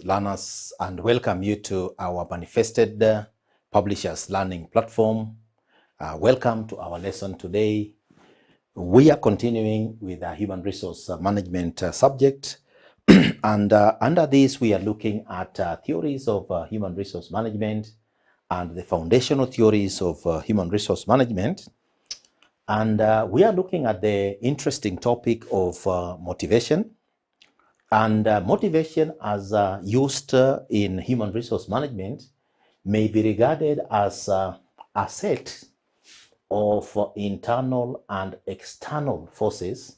learners, and welcome you to our manifested publishers learning platform. Welcome to our lesson today. We are continuing with the human resource management subject. And under this, we are looking at theories of human resource management and the foundational theories of human resource management. And we are looking at the interesting topic of motivation. And motivation as used in human resource management may be regarded as a set of internal and external forces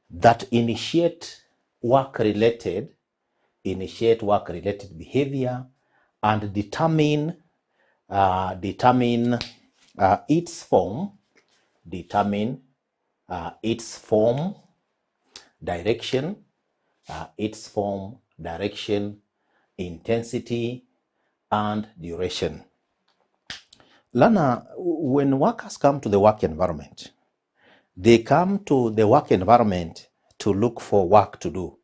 that initiate work-related behavior and determine its form, direction, intensity, and duration. Learner, when workers come to the work environment, they come to the work environment to look for work to do.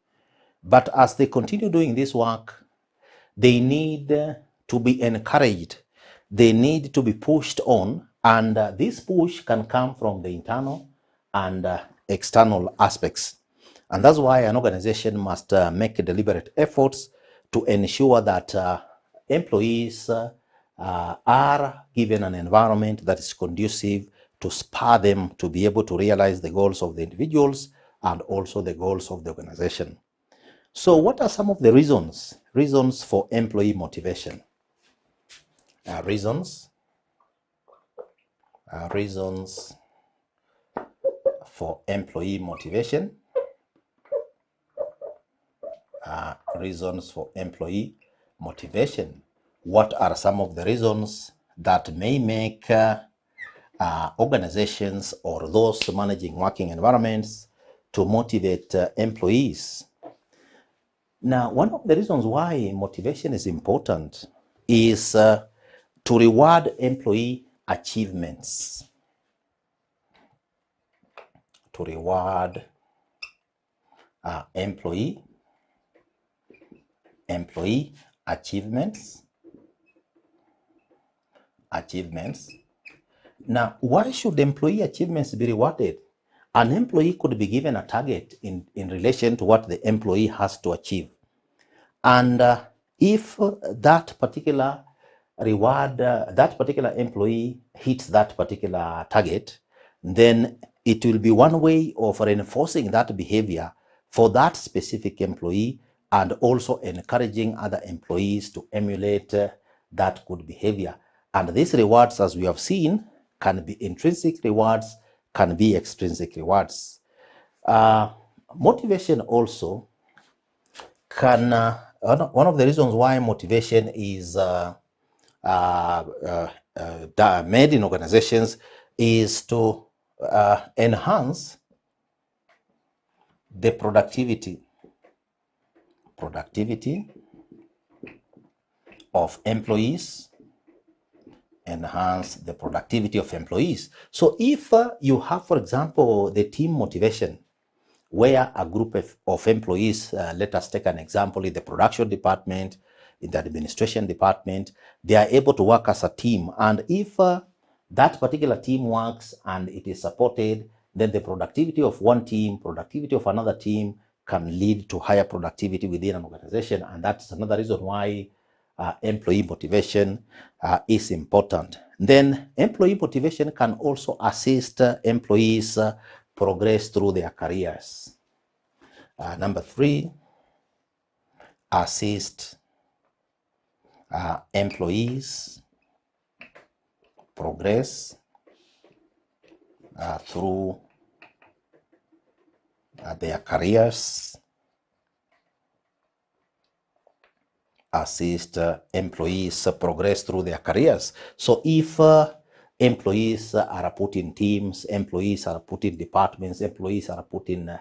But as they continue doing this work, they need to be encouraged. They need to be pushed on, and this push can come from the internal and external aspects. And that's why an organization must make deliberate efforts to ensure that employees are given an environment that is conducive to spur them to be able to realize the goals of the individuals and also the goals of the organization. So what are some of the reasons for employee motivation? Reasons for employee motivation. Reasons for employee motivation. What are some of the reasons that may make organizations or those managing working environments to motivate employees? Now, one of the reasons why motivation is important is to reward employee achievements. To reward employee achievements. Now, why should employee achievements be rewarded? An employee could be given a target in relation to what the employee has to achieve. And if that particular employee hits that particular target, then it will be one way of reinforcing that behavior for that specific employee and also encouraging other employees to emulate that good behavior. And these rewards, as we have seen, can be intrinsic rewards, can be extrinsic rewards. Motivation also can, one of the reasons why motivation is made in organizations is to enhance the productivity of employees. Enhance the productivity of employees. So if you have, for example, the team motivation, where a group of employees, let us take an example in the production department, in the administration department, they are able to work as a team. And if that particular team works and it is supported, then the productivity of one team, productivity of another team can lead to higher productivity within an organization. And that's another reason why employee motivation is important. Then employee motivation can also assist employees progress through their careers. Number 3, assist employees progress through their careers. Assist employees progress through their careers. So if employees are put in teams, employees are put in departments, employees are put in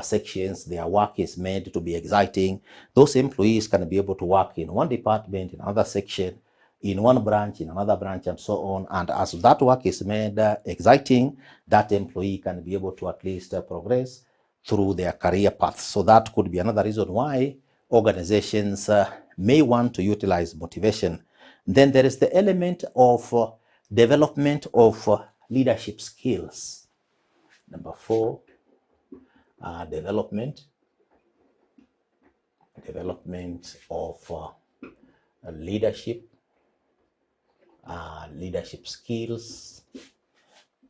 sections, their work is made to be exciting, those employees can be able to work in one department, in another section, in one branch, in another branch, and so on. And as that work is made exciting, that employee can be able to at least progress through their career paths. So that could be another reason why organizations may want to utilize motivation. Then there is the element of development of leadership skills. Number 4, development of leadership skills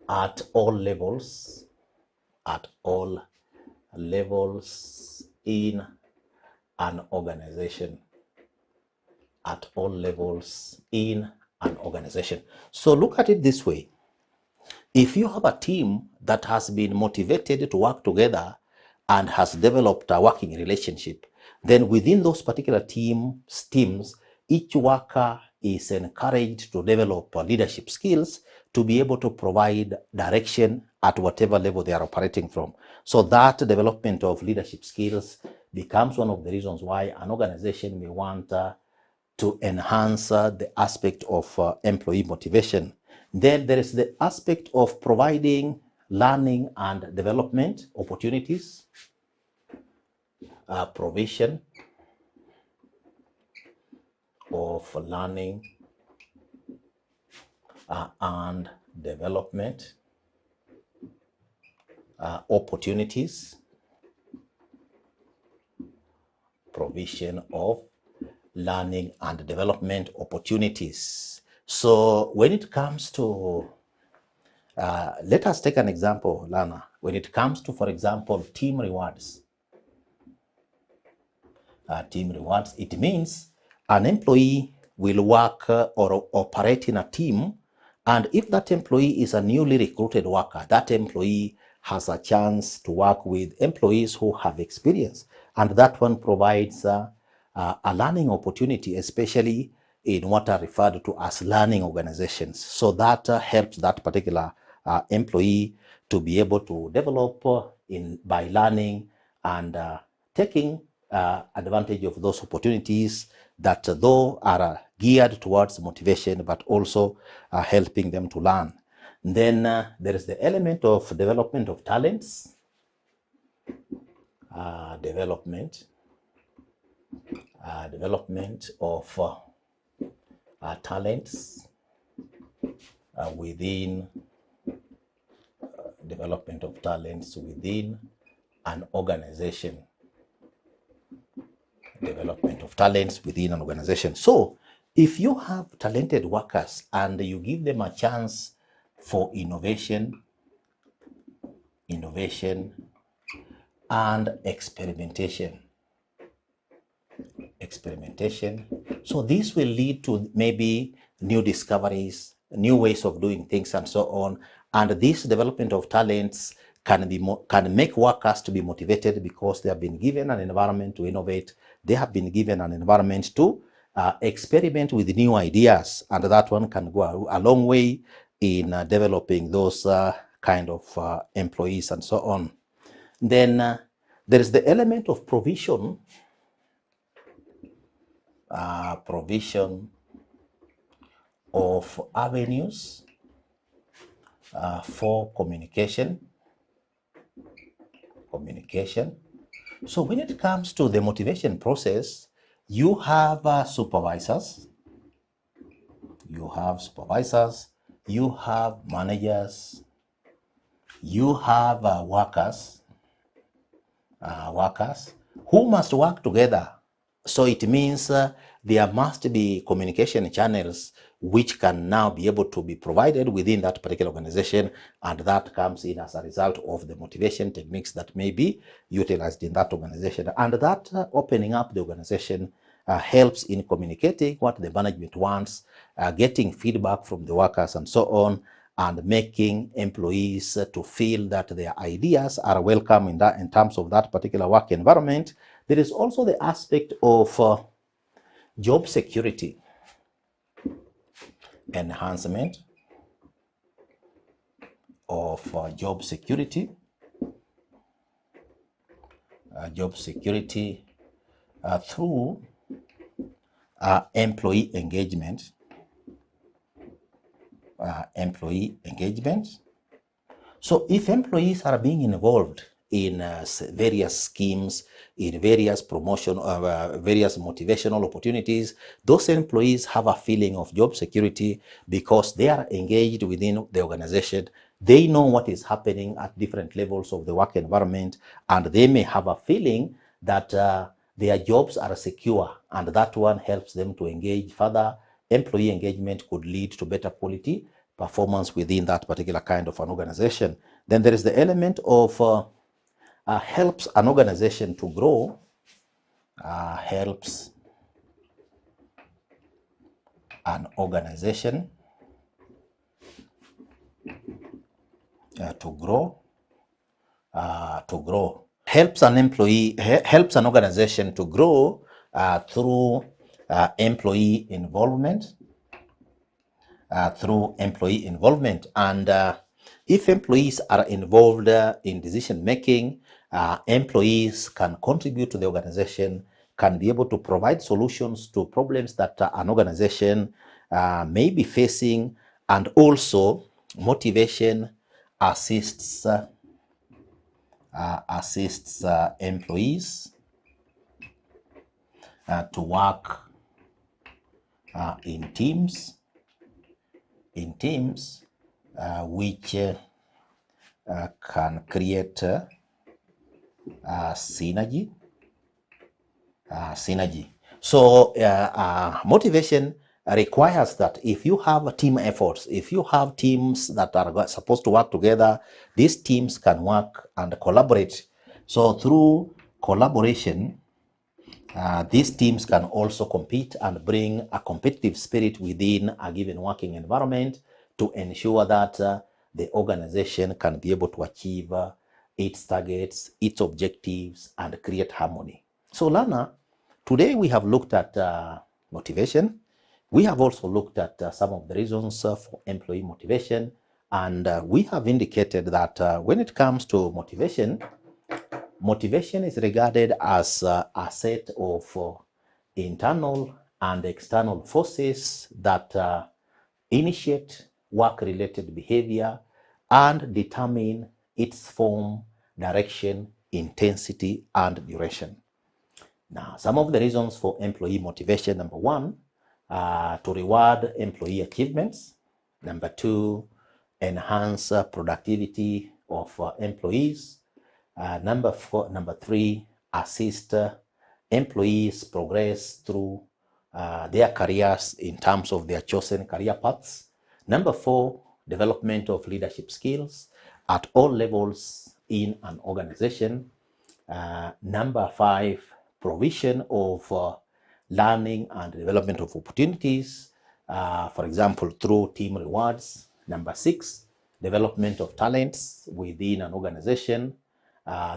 at all levels in an organization. So look at it this way. If you have a team that has been motivated to work together and has developed a working relationship, then within those particular teams, each worker is encouraged to develop leadership skills to be able to provide direction at whatever level they are operating from. So that development of leadership skills becomes one of the reasons why an organization may want to enhance the aspect of employee motivation. Then there is the aspect of providing learning and development opportunities, provision of learning and development opportunities, provision of learning and development opportunities. So when it comes to, let us take an example, Lana. When it comes to, for example, team rewards, it means an employee will work or operate in a team, and if that employee is a newly recruited worker, that employee has a chance to work with employees who have experience, and that one provides a learning opportunity, especially in what are referred to as learning organizations. So that helps that particular employee to be able to develop by learning and taking advantage of those opportunities that though are geared towards motivation, but also helping them to learn. Then there is the element of development of talents, development of talents within development of talents within an organization. Development of talents within an organization. So if you have talented workers and you give them a chance for innovation and experimentation, so this will lead to maybe new discoveries, new ways of doing things, and so on. And this development of talents can make workers to be motivated because they have been given an environment to innovate. They have been given an environment to experiment with new ideas, and that one can go a long way in developing those kind of employees and so on. Then there is the element of provision of avenues for communication. So when it comes to the motivation process, you have supervisors, you have managers, you have workers who must work together. So it means there must be communication channels which can now be able to be provided within that particular organization, and that comes in as a result of the motivation techniques that may be utilized in that organization. And that opening up the organization helps in communicating what the management wants, getting feedback from the workers and so on, and making employees to feel that their ideas are welcome in terms of that particular work environment. There is also the aspect of job security, enhancement of job security through employee engagement. So if employees are being involved in various schemes, in various various motivational opportunities. Those employees have a feeling of job security because they are engaged within the organization. They know what is happening at different levels of the work environment, and they may have a feeling that their jobs are secure, and that one helps them to engage further. Employee engagement could lead to better quality performance within that particular kind of an organization. Then there is the element of helps an organization to grow, helps an organization to grow, helps an organization to grow through employee involvement, and if employees are involved in decision making, employees can contribute to the organization, can be able to provide solutions to problems that an organization may be facing, and also motivation assists employees to work in teams which can create synergy. So motivation requires that if you have team efforts, if you have teams that are supposed to work together, these teams can work and collaborate. So through collaboration, these teams can also compete and bring a competitive spirit within a given working environment to ensure that the organization can be able to achieve its targets, its objectives, and create harmony. So Lana, today we have looked at motivation. We have also looked at some of the reasons for employee motivation, and we have indicated that when it comes to motivation, motivation is regarded as a set of internal and external forces that initiate work-related behavior and determine its form, direction, intensity, and duration. Now, some of the reasons for employee motivation: number one, to reward employee achievements. Number two, enhance productivity of employees. Number three, assist employees progress through their careers in terms of their chosen career paths. Number four, development of leadership skills at all levels in an organization. Number five, provision of learning and development of opportunities, for example, through team rewards. Number six, development of talents within an organization.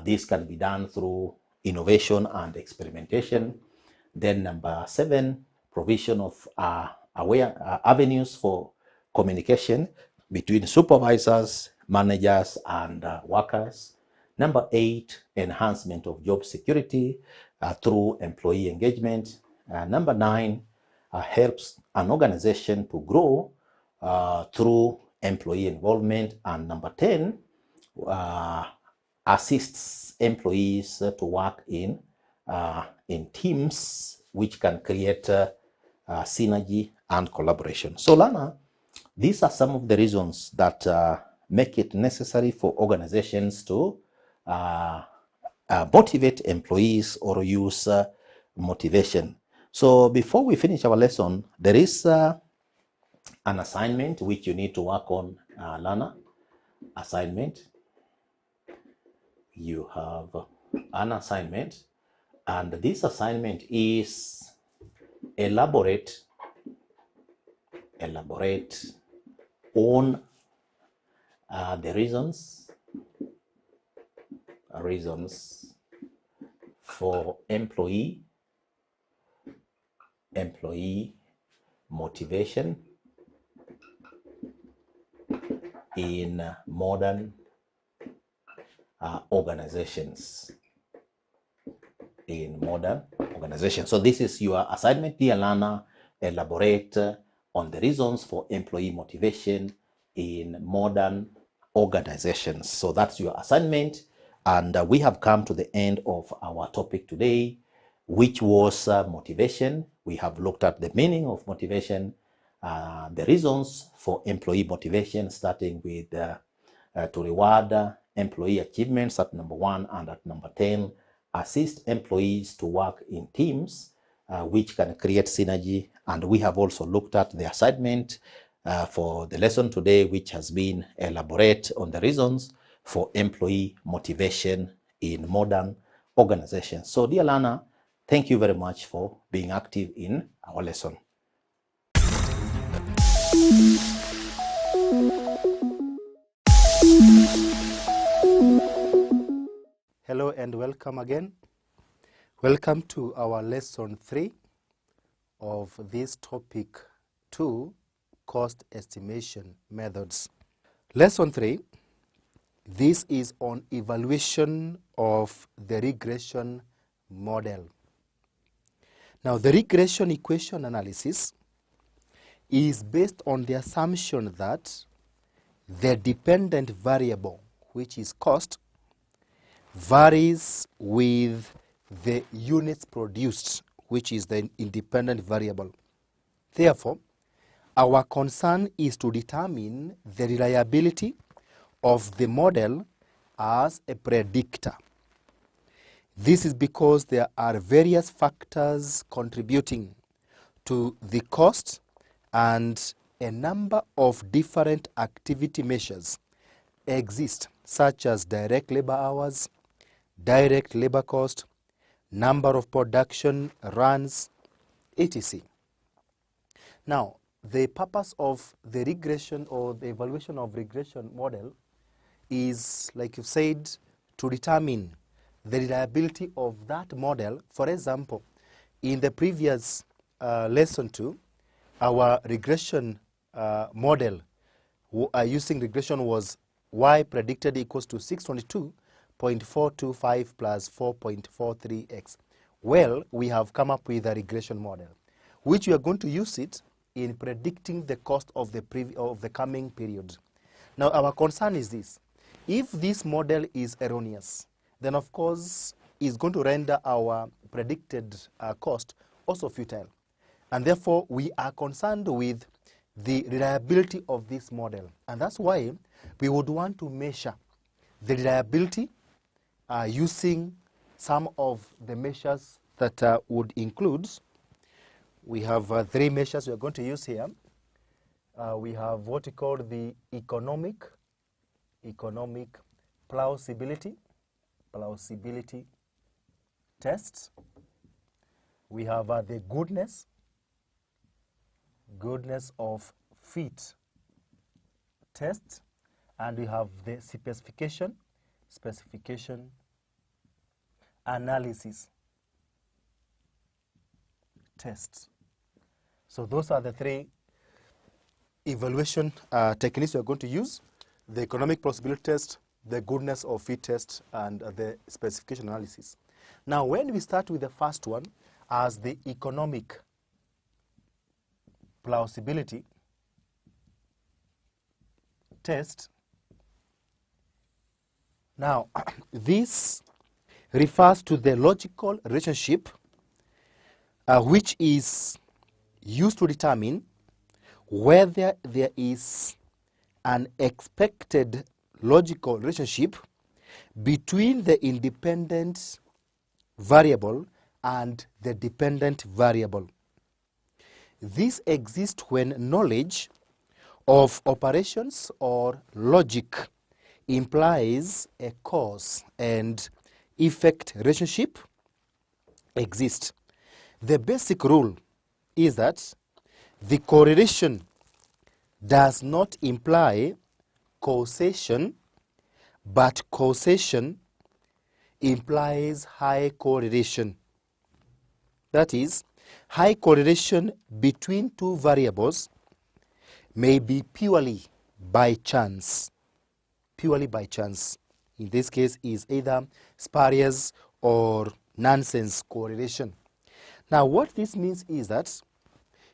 This can be done through innovation and experimentation. Then number seven, provision of avenues for communication between supervisors, managers, and workers. Number eight, enhancement of job security through employee engagement. Number nine, helps an organization to grow through employee involvement. And number 10, assists employees to work in teams which can create synergy and collaboration. So Lana, these are some of the reasons that make it necessary for organizations to motivate employees or use motivation. So before we finish our lesson, there is an assignment which you need to work on, Lana. Assignment. You have an assignment, and this assignment is elaborate on the reasons for employee motivation in modern organizations. So this is your assignment, dear learner. Elaborate on the reasons for employee motivation in modern organizations. So that's your assignment, And we have come to the end of our topic today, which was motivation. We have looked at the meaning of motivation, the reasons for employee motivation, starting with to reward employee achievements at number 1, and at number 10, assist employees to work in teams, which can create synergy. And we have also looked at the assignment for the lesson today, which has been elaborate on the reasons for employee motivation in modern organizations. So, dear learner, thank you very much for being active in our lesson. Hello and welcome again. Welcome to our lesson 3 of this topic 2, cost estimation methods. Lesson 3, this is on evaluation of the regression model. Now, the regression equation analysis is based on the assumption that the dependent variable, which is cost, varies with the units produced, which is the independent variable. Therefore, our concern is to determine the reliability of the model as a predictor. This is because there are various factors contributing to the cost, and a number of different activity measures exist, such as direct labor hours, direct labor cost, number of production runs, etc. Now, the purpose of the regression or the evaluation of regression model is, like you said, to determine the reliability of that model. For example, in the previous lesson 2, our regression model using regression was y predicted equals to 622.425 plus 4.43x. Well, we have come up with a regression model, which we are going to use it in predicting the cost of the coming period. Now, our concern is this: if this model is erroneous, then of course it's going to render our predicted cost also futile. And therefore, we are concerned with the reliability of this model. And that's why we would want to measure the reliability using some of the measures that would include. We have 3 measures we are going to use here. We have what we call the economic plausibility test. We have the goodness of fit test, and we have the specification analysis test. So those are the 3 evaluation techniques we are going to use: the economic plausibility test, the goodness of fit test, and the specification analysis. Now, when we start with the first one as the economic plausibility test, now this refers to the logical relationship which is used to determine whether there is an expected logical relationship between the independent variable and the dependent variable. This exists when knowledge of operations or logic implies a cause and effect relationship exists. The basic rule is that the correlation does not imply causation, but causation implies high correlation. That is, high correlation between 2 variables may be purely by chance. Purely by chance. In this case, is either spurious or nonsense correlation. Now, what this means is that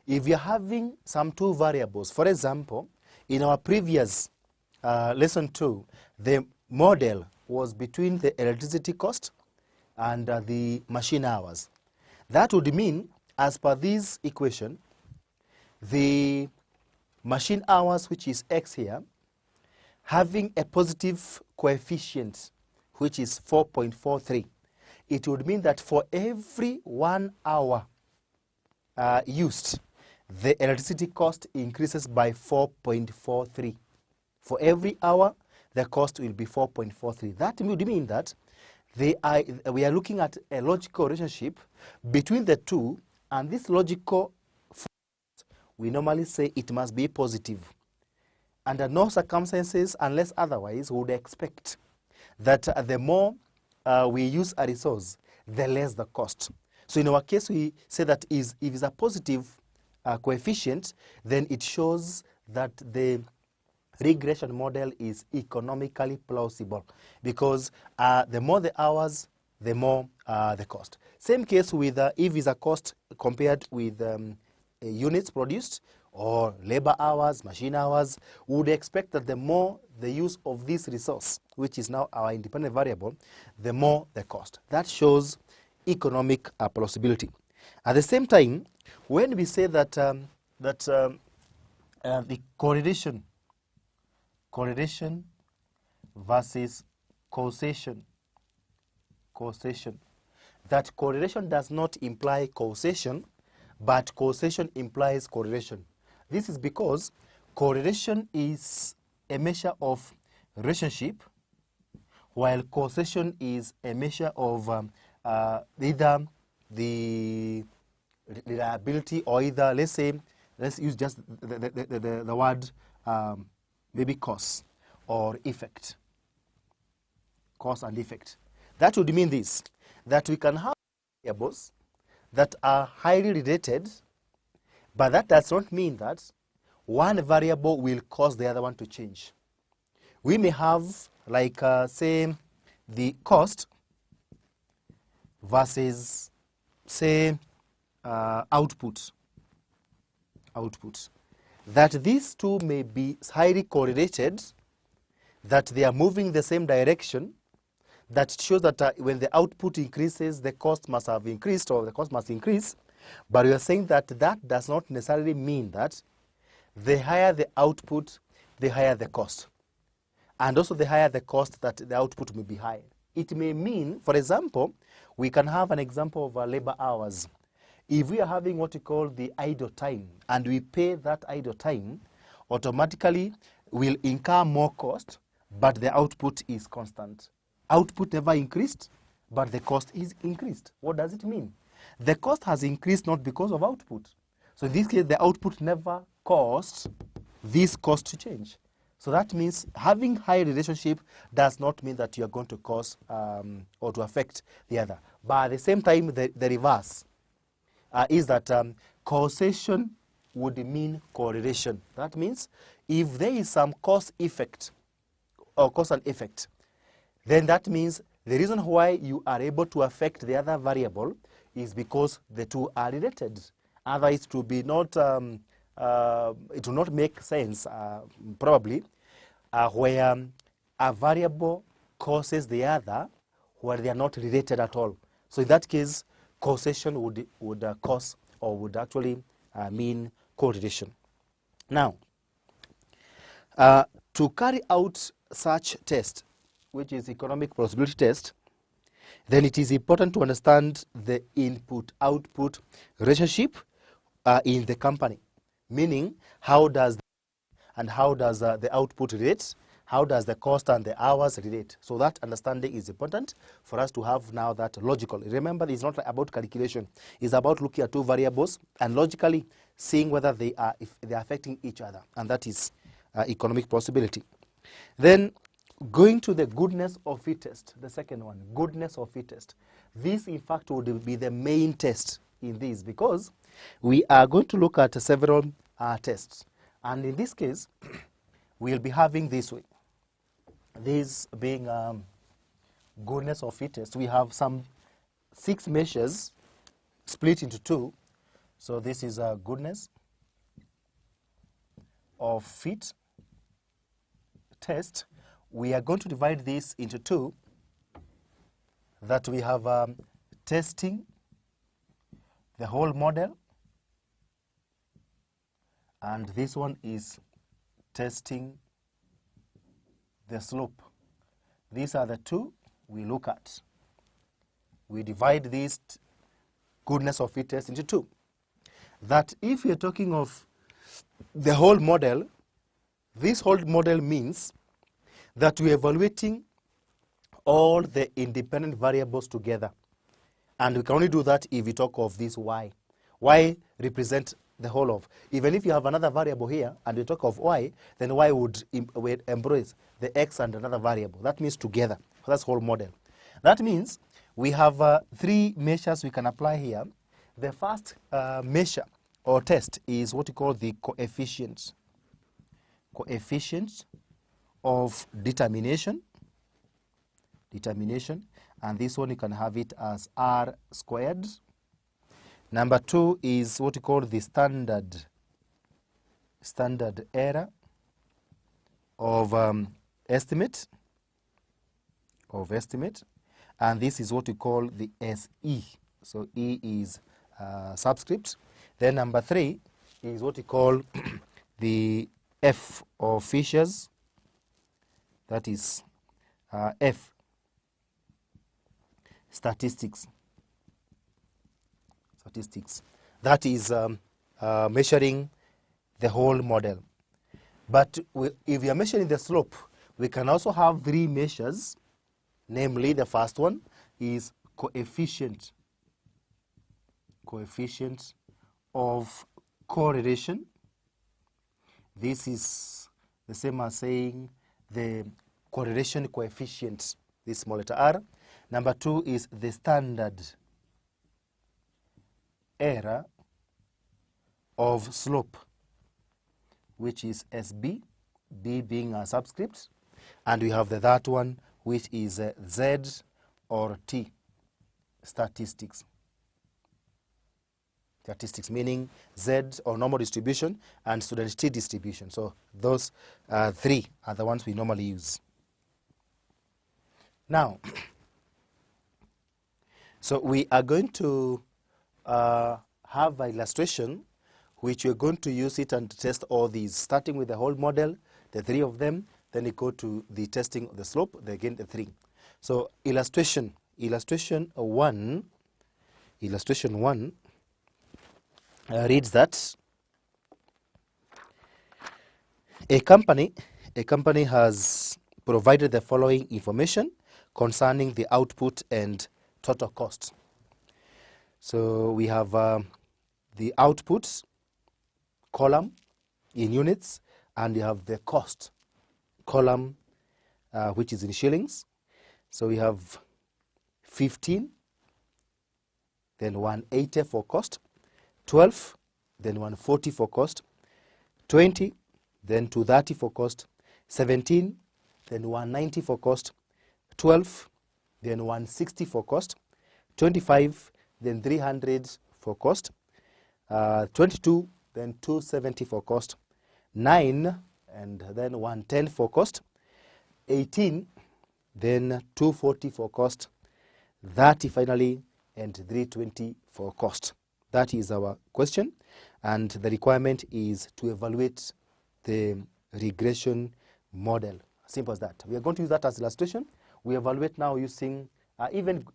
if you're having some 2 variables, for example, in our previous lesson 2, the model was between the electricity cost and the machine hours. That would mean, as per this equation, the machine hours, which is x here, having a positive coefficient, which is 4.43, it would mean that for every 1 hour used, the electricity cost increases by 4.43. For every hour, the cost will be 4.43. That would mean that we are looking at a logical relationship between the two, and this logical, we normally say it must be positive. Under no circumstances, unless otherwise, we would expect that the more we use a resource, the less the cost. So in our case, we say that if it's a positive coefficient, then it shows that the regression model is economically plausible, because the more the hours, the more the cost. Same case with if it's a cost compared with units produced or labor hours, machine hours, we would expect that the more the use of this resource, which is now our independent variable, the more the cost. That shows economic plausibility. At the same time, when we say that the correlation versus causation, that correlation does not imply causation, but causation implies correlation. This is because correlation is a measure of relationship, while causation is a measure of either the reliability, or either, let's use just the word maybe cause or effect. Cause and effect. That would mean this, that we can have variables that are highly related, but that does not mean that one variable will cause the other one to change. We may have, like, say, the cost versus, say, output. That these two may be highly correlated, that they are moving the same direction. That shows that when the output increases, the cost must have increased, or the cost must increase. But we are saying that that does not necessarily mean that the higher the output, the higher the cost. And also the higher the cost, that the output may be higher. It may mean, for example, we can have an example of labor hours. If we are having what we call the idle time, and we pay that idle time, automatically we'll incur more cost, but the output is constant. Output never increased, but the cost is increased. What does it mean? The cost has increased not because of output. So in this case, the output never caused this cost to change. So that means having high relationship does not mean that you are going to cause or to affect the other. But at the same time, the reverse is that causation would mean correlation. That means if there is some cause effect or cause and effect, then that means the reason why you are able to affect the other variable is because the two are related. Otherwise, it will be not, it will not make sense, probably, where a variable causes the other where they are not related at all. So in that case, causation would cause, or would actually mean correlation. Now, to carry out such test, which is economic plausibility test, then it is important to understand the input-output relationship in the company. Meaning, how does the output relate? How does the cost and the hours relate? So that understanding is important for us to have now that logical. Remember, it's not about calculation. It's about looking at two variables and logically seeing whether they are affecting each other. And that is economic plausibility. Then, going to the goodness of fit test, the second one, goodness of fit test. This, in fact, would be the main test in this, because we are going to look at several tests. And in this case, we'll be having this way. This being goodness of fit test, we have some 6 measures split into 2. So this is goodness of fit test, we are going to divide this into two, that we have testing the whole model, and this one is testing the slope. These are the two we look at. We divide this goodness of fit test into two. That if you're talking of the whole model, this whole model means that we're evaluating all the independent variables together. And we can only do that if we talk of this y. Y represent the whole of. Even if you have another variable here and we talk of y, then y would embrace the x and another variable. That means together. That's whole model. That means we have three measures we can apply here. The first measure or test is what we call the coefficients. Coefficients of determination. And this one you can have it as r squared. Number two is what we call the standard error of estimate, and this is what we call the SE. So E is subscript. Then number three is what we call the F of Fisher's, that is F, statistics. That is measuring the whole model. But if we are measuring the slope, we can also have three measures. Namely, the first one is coefficient of correlation. This is the same as saying the correlation coefficient, this small letter r. Number two is the standard error of slope, which is SB, B being a subscript. And we have the third one, which is Z or T, statistics, meaning Z or normal distribution and student T distribution. So those three are the ones we normally use. Now, so we are going to have an illustration which we're going to use it and test all these, starting with the whole model, the three of them, then you go to the testing of the slope, again the three. So illustration one reads that a company has provided the following information concerning the output and total cost. So we have the output column in units, and you have the cost column, which is in shillings. So we have 15, then 180 for cost, 12, then 140 for cost, 20, then 230 for cost, 17, then 190 for cost, 12, then 160 for cost, 25, then 300 for cost, 22, then 270 for cost, 9, and then 110 for cost, 18, then 240 for cost, 30 finally, and 320 for cost. That is our question, and the requirement is to evaluate the regression model. Simple as that. We are going to use that as illustration. We evaluate now using even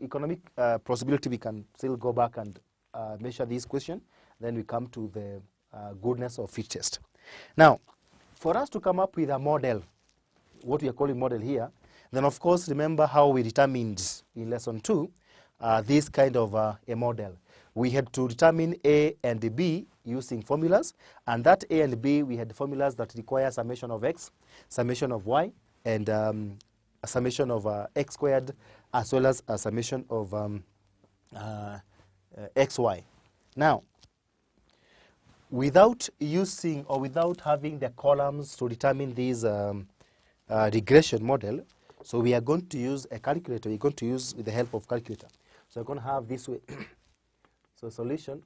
economic possibility. We can still go back and measure this question. Then we come to the goodness of fit test. Now, for us to come up with a model, what we are calling model here, then of course remember how we determined in lesson 2 this kind of a model. We had to determine A and B using formulas, and that A and B, we had formulas that require summation of x, summation of y, and a summation of x squared, as well as a summation of xy. Now, without using or without having the columns to determine this regression model, so we are going to use a calculator. We're going to use with the help of calculator. So we're going to have this way. So solution.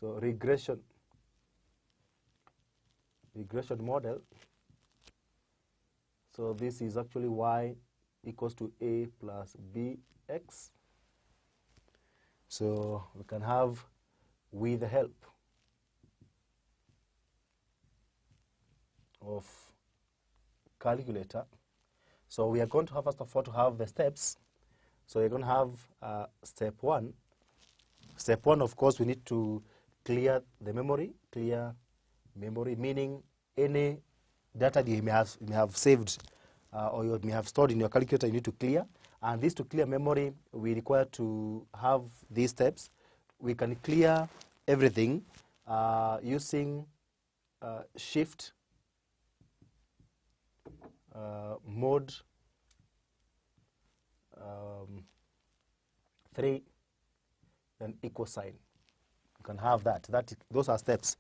So regression regression model. So this is actually y equals to a plus bx. So we can have, with the help of calculator, so we are going to have, first of all, to have the steps. So you're going to have step one. Step one, of course, we need to clear the memory. Clear memory, meaning any data that you may have saved or you may have stored in your calculator, you need to clear. And this, to clear memory, we require to have these steps. We can clear everything using shift, mode 3, then equal sign. You can have that. Those are steps.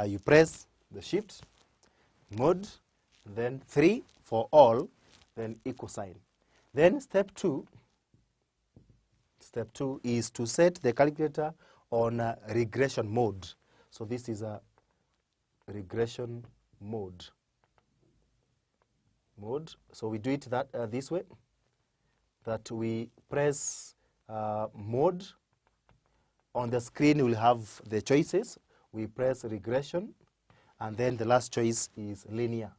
You press the shift, mode, then 3 for all, then equal sign. Then step 2 is to set the calculator on regression mode. So this is a regression mode. So we do it this way, that we press mode. On the screen we'll have the choices. We press regression, and then the last choice is linear.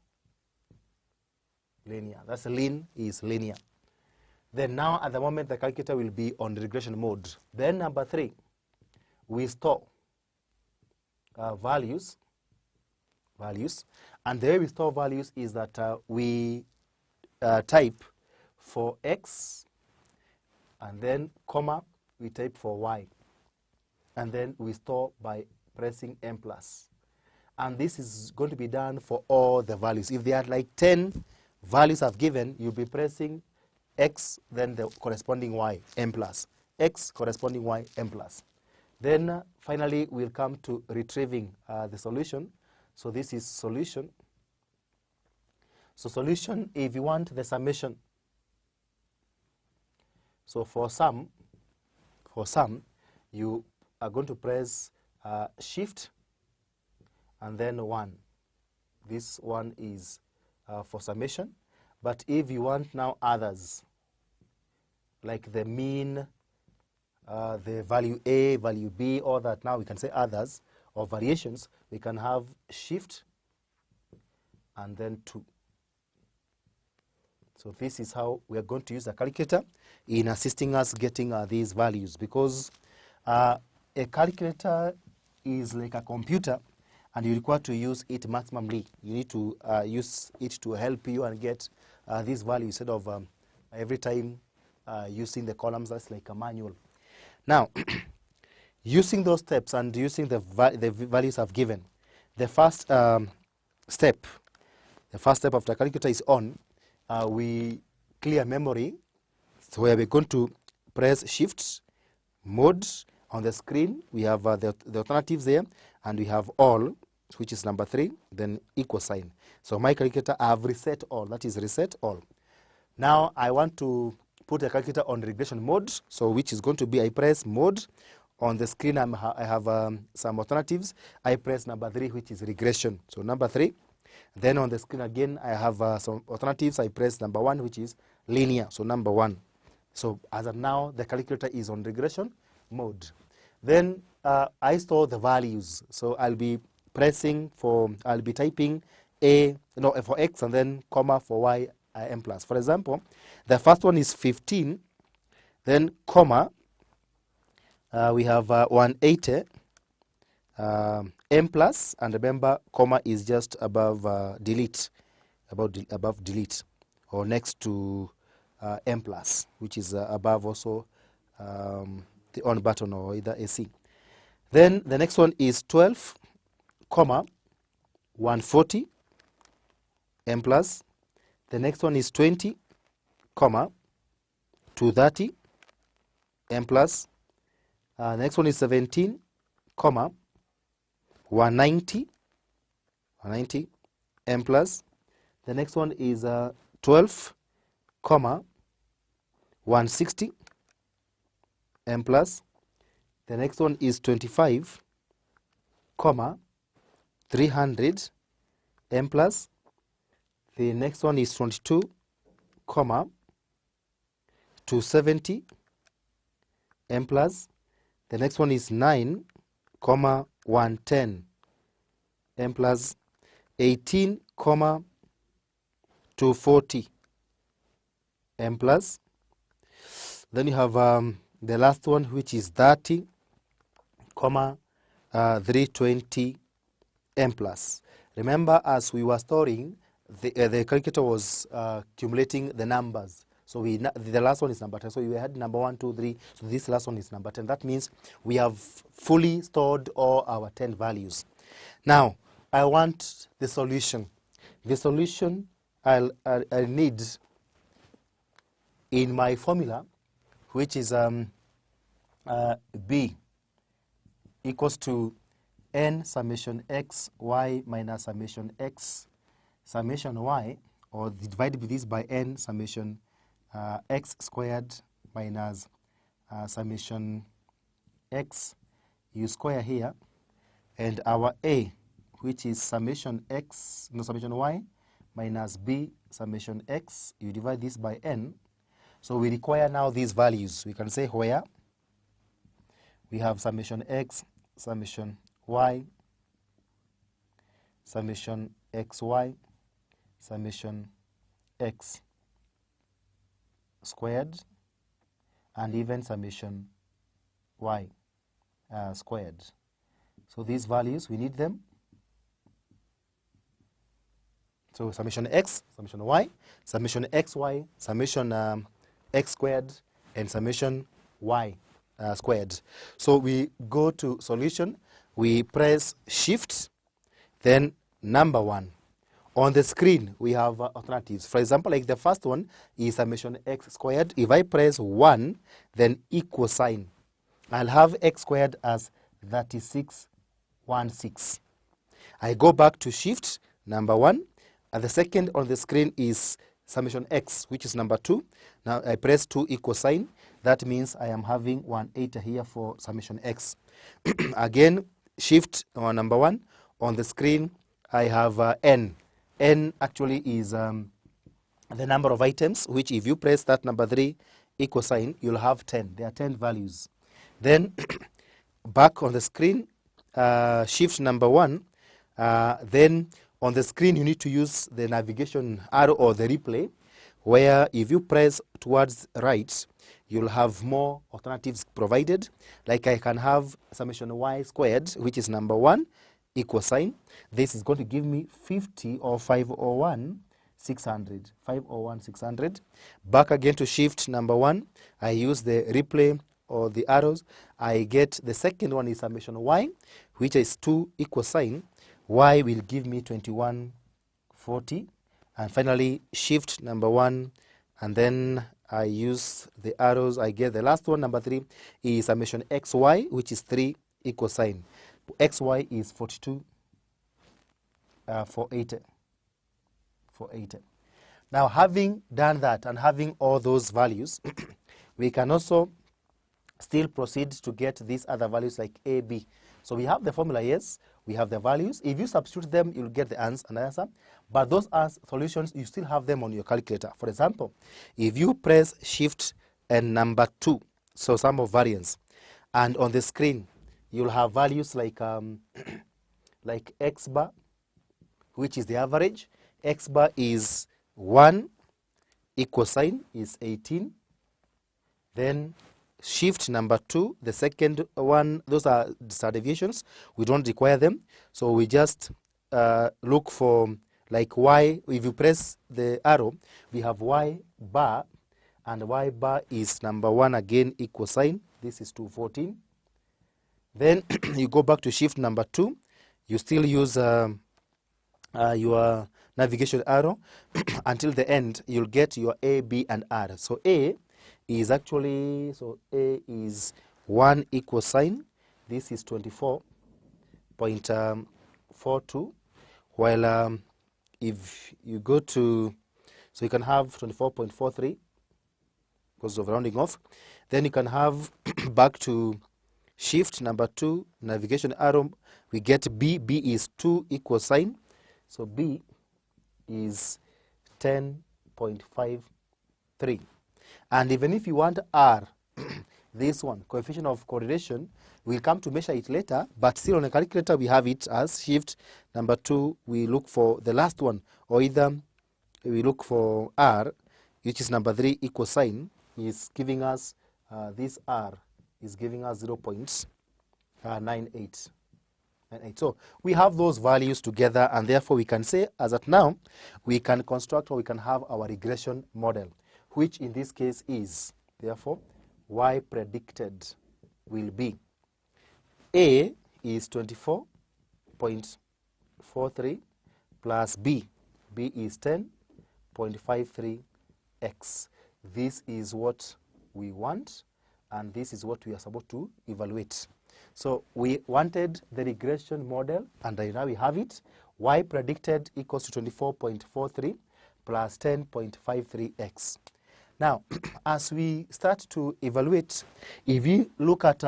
That's lean is linear. Then now at the moment the calculator will be on regression mode. Then number 3, we store values, and the way we store values is that we type for x, and then comma, we type for y, and then we store by pressing M+. And this is going to be done for all the values. If there are like 10 values I've given, you'll be pressing x, then the corresponding y, M+, x corresponding y, M+. Then finally we'll come to retrieving the solution. So this is solution. So solution, if you want the summation. So for sum, you are going to press shift and then 1. This one is for summation. But if you want now others, like the mean, the value A, value B, all that, now we can say others or variations, we can have shift and then 2. So this is how we are going to use the calculator in assisting us getting these values, because a calculator is like a computer and you require to use it maximally. You need to use it to help you and get these values instead of every time using the columns. That's like a manual. Now, using those steps and using the values I've given, the first step of the calculator is on. We clear memory, so we are going to press shift, mode. On the screen we have the alternatives there, and we have all, which is number 3, then equal sign. So my calculator, I have reset all, that is reset all. Now I want to put the calculator on regression mode, so which is going to be, I press mode. On the screen I have some alternatives. I press number 3, which is regression, so number 3. Then on the screen again I have some alternatives. I press number 1, which is linear, so number 1. So as of now the calculator is on regression mode. Then I store the values, so I'll be typing for x and then comma for y, M+. For example, the first one is 15, then comma, we have 180, M+, and remember comma is just above delete, above delete, or next to M+, which is above also the on button or either AC. Then the next one is 12, comma, 140, M+. The next one is 20, comma, 230, M+. Next one is 17, comma, 190, M+. The next one is 12, comma, 160, M+. The next one is 25, comma, 300, m plus. The next one is 22, comma, 270, m plus. The next one is 9, comma, 110, m plus. 18, comma, 240, m plus. Then you have the last one, which is 30, comma, 320, m plus. Remember, as we were storing, the calculator was accumulating the numbers. So the last one is number 10. So we had number 1, 2, 3. So this last one is number 10. That means we have fully stored all our 10 values. Now, I want the solution. The solution I need in my formula, which is b equals to n summation x y minus summation x summation y, or divided this by n summation x squared minus summation x, you square here, and our a, which is summation x, no, summation y minus b summation x, you divide this by n. So we require now these values. We can say where we have summation x, summation y, summation xy, summation x squared, and even summation y squared. So these values, we need them. So summation x, summation y, summation xy, summation x squared, and summation y squared. So we go to solution, we press shift, then number 1. On the screen, we have alternatives. For example, like the first one is summation x squared. If I press 1, then equal sign, I'll have x squared as 3616. I go back to shift, number 1, and the second on the screen is summation x, which is number 2. Now I press 2 equal sign. That means I am having 180 here for summation x. Again, shift on number 1. On the screen, I have n. N actually is the number of items, which if you press that number 3 equal sign, you'll have 10. There are 10 values. Then back on the screen, shift number 1. Then on the screen, you need to use the navigation arrow or the replay, where if you press towards right, you'll have more alternatives provided. Like I can have summation y squared, which is number 1, equal sign. This is going to give me 50 or 501, 600. 501, 600. Back again to shift number 1. I use the replay or the arrows. I get the second one is summation y, which is 2 equal sign. Y will give me 2140. And finally, shift number 1, and then I use the arrows. I get the last one, number 3, is summation xy, which is 3 equal sign. Xy is 42, 480. 480. Now, having done that and having all those values, we can also still proceed to get these other values like a, b. So we have the formula, yes, we have the values. If you substitute them, you'll get the answer. But those solutions, you still have them on your calculator. For example, if you press shift and number 2, so sum of variance, and on the screen, you'll have values like like x bar, which is the average. X bar is 1, equal sign is 18. Then shift number 2, the second one, those are standard deviations. We don't require them. So we just look for like y. If you press the arrow, we have y bar, and y bar is number 1 again, equal sign. This is 214. Then you go back to shift number 2. You still use your navigation arrow until the end. You'll get your A, B, and R. So A is actually, so A is 1 equal sign. This is 24.42. While if you go to, so you can have 24.43 because of rounding off. Then you can have back to shift number 2, navigation arrow, we get B. B is 2 equal sign. So B is 10.53. And even if you want R, this one, coefficient of correlation, we'll come to measure it later, but still on a calculator we have it as shift number 2. We look for the last one, or either we look for R, which is number 3, equal sign, is giving us, this R is giving us 0.98. So we have those values together, and therefore we can say, as at now, we can construct, or we can have our regression model, which in this case is, therefore, Y predicted will be A is 24.43 plus B is 10.53x. This is what we want, and this is what we are supposed to evaluate. So we wanted the regression model, and now we have it. Y predicted equals to 24.43 plus 10.53x. Now, as we start to evaluate, if we look at,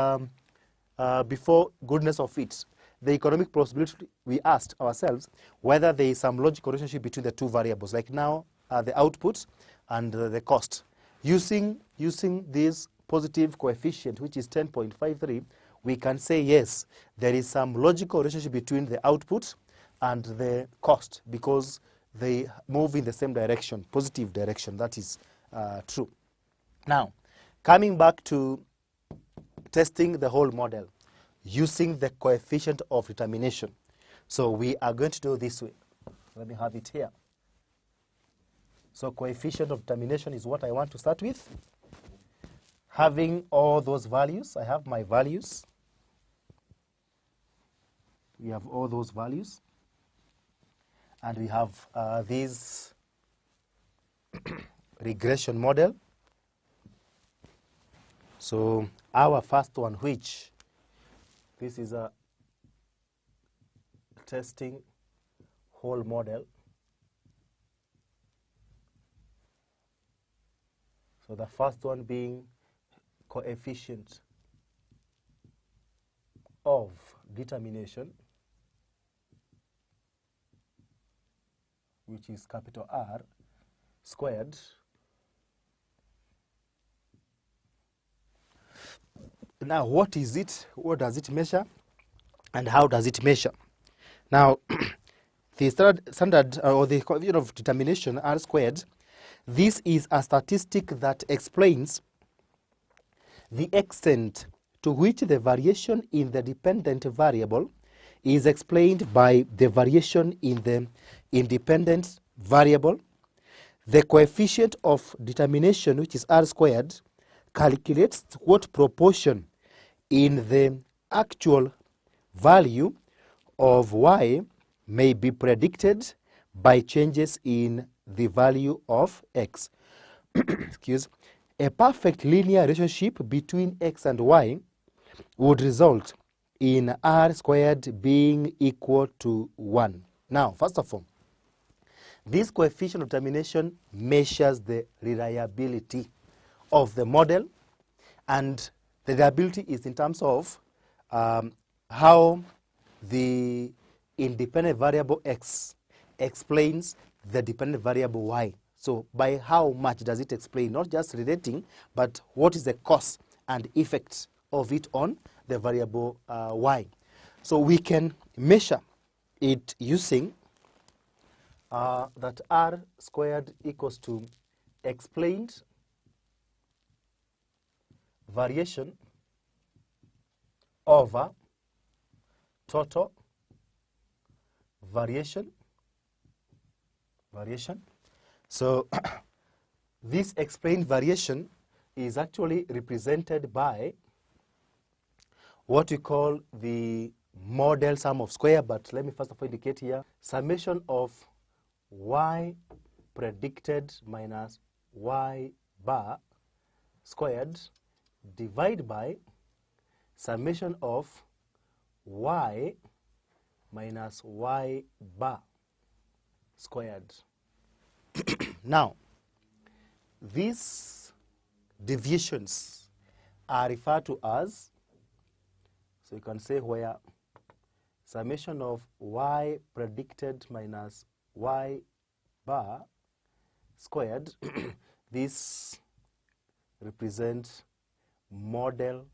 before goodness of it, the economic possibility, we asked ourselves whether there is some logical relationship between the two variables, like now the output and the cost. Using this positive coefficient, which is 10.53, we can say yes, there is some logical relationship between the output and the cost, because they move in the same direction, positive direction. That is true. Now, coming back to testing the whole model using the coefficient of determination. So we are going to do this way. Let me have it here. So coefficient of determination is what I want to start with. Having all those values, I have my values. We have all those values. And we have this regression model. So our first one, which this is a testing whole model. So the first one being coefficient of determination, which is capital R squared, now what is it? What does it measure? And how does it measure? Now, the standard or the coefficient of determination, R squared, this is a statistic that explains the extent to which the variation in the dependent variable is explained by the variation in the independent variable. The coefficient of determination, which is R squared, calculates what proportion in the actual value of Y may be predicted by changes in the value of X. Excuse. A perfect linear relationship between X and Y would result in R squared being equal to 1. Now, first of all, this coefficient of determination measures the reliability of the model, and the reliability is in terms of how the independent variable X explains the dependent variable Y. So by how much does it explain, not just relating, but what is the cause and effect of it on the variable Y. So we can measure it using that R squared equals to explained variation over total variation. So this explained variation is actually represented by what we call the model sum of square, but let me first of all indicate here summation of Y predicted minus Y bar squared divided by summation of Y minus Y bar squared. Now, these deviations are referred to as, so you can say where summation of y predicted minus y bar squared. This represents model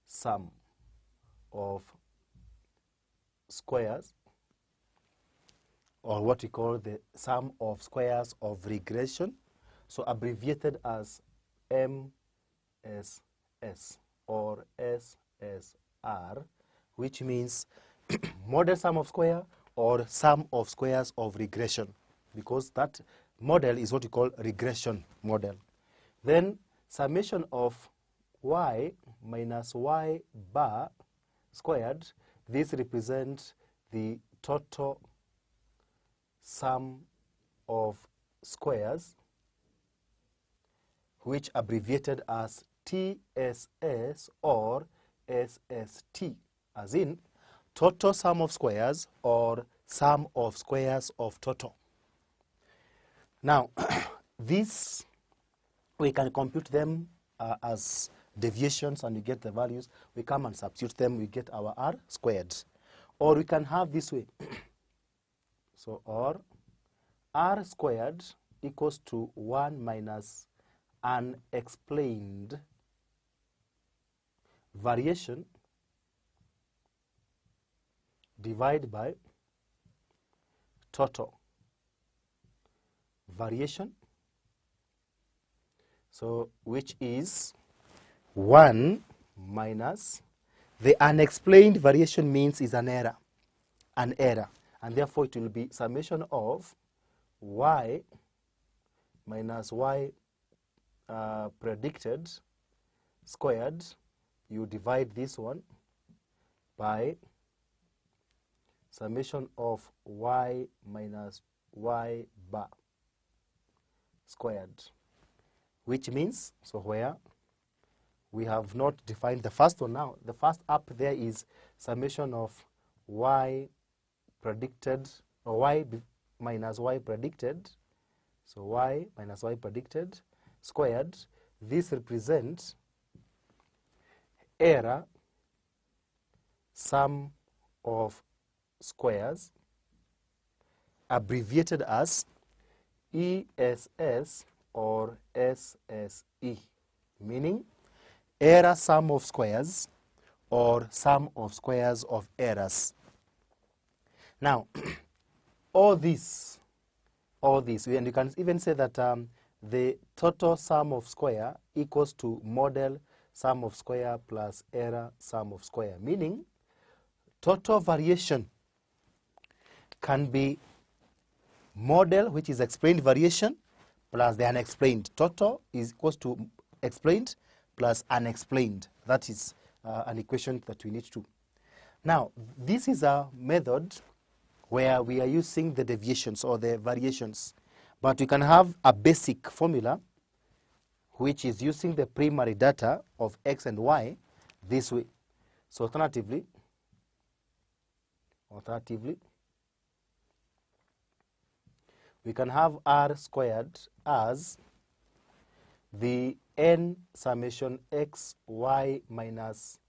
sum of squares, or what we call the sum of squares of regression, so abbreviated as MSS or SSR, which means model sum of square or sum of squares of regression, because that model is what we call regression model. Then summation of y minus y bar squared, this represents the total sum of squares, which abbreviated as TSS or SST, as in total sum of squares or sum of squares of total. Now, this, we can compute them as deviations, and we get the values. We come and substitute them, we get our R squared. Or we can have this way. So, or R squared equals to 1 minus unexplained variation divided by total variation, so which is 1 minus, the unexplained variation means is an error, and therefore it will be summation of y minus y predicted squared. You divide this one by summation of y minus y bar squared, which means, so where we have not defined the first one now, the first up there is summation of y predicted, or y minus y predicted, so y minus y predicted squared. This represents error sum of squares, abbreviated as ESS or SSE, meaning error sum of squares or sum of squares of errors. Now, all this, and you can even say that the total sum of square equals to model sum of square plus error sum of square, meaning total variation can be model, which is explained variation, plus the unexplained. Total is equals to explained plus unexplained. That is an equation that we need to. Now, this is a method where we are using the deviations or the variations, but we can have a basic formula which is using the primary data of x and y this way. So alternatively, we can have R squared as the n summation x y minus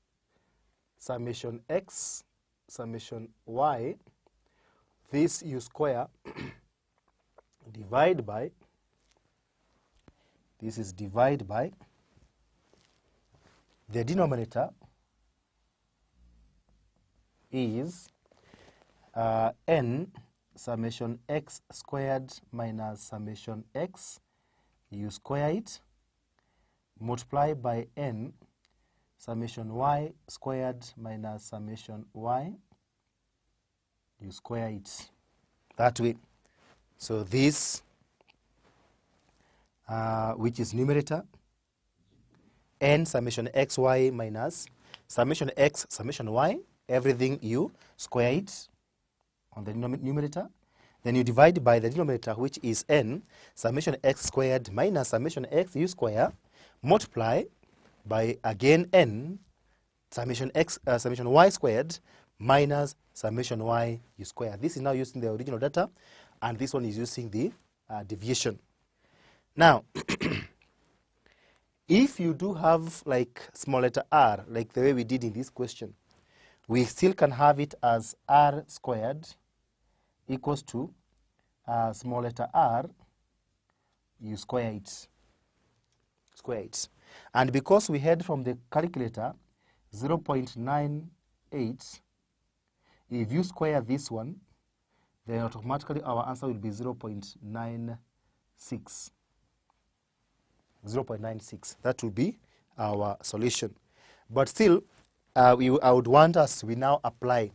summation x summation y. This you square divide by, this is divide by the denominator is n summation x squared minus summation x, you square it, multiply by n summation y squared minus summation y, you square it that way. So this, which is numerator, n summation xy minus summation x summation y, everything you square it on the numerator, then you divide by the denominator, which is n summation x squared minus summation x you square, multiply by again n summation x summation y squared minus summation y you square. This is now using the original data, and this one is using the deviation. Now, if you do have like small letter r, like the way we did in this question, we still can have it as r squared equals to small letter r, you square it. And because we had from the calculator 0.98, if you square this one, then automatically our answer will be 0.96. 0.96. That will be our solution. But still, I would want us, we now apply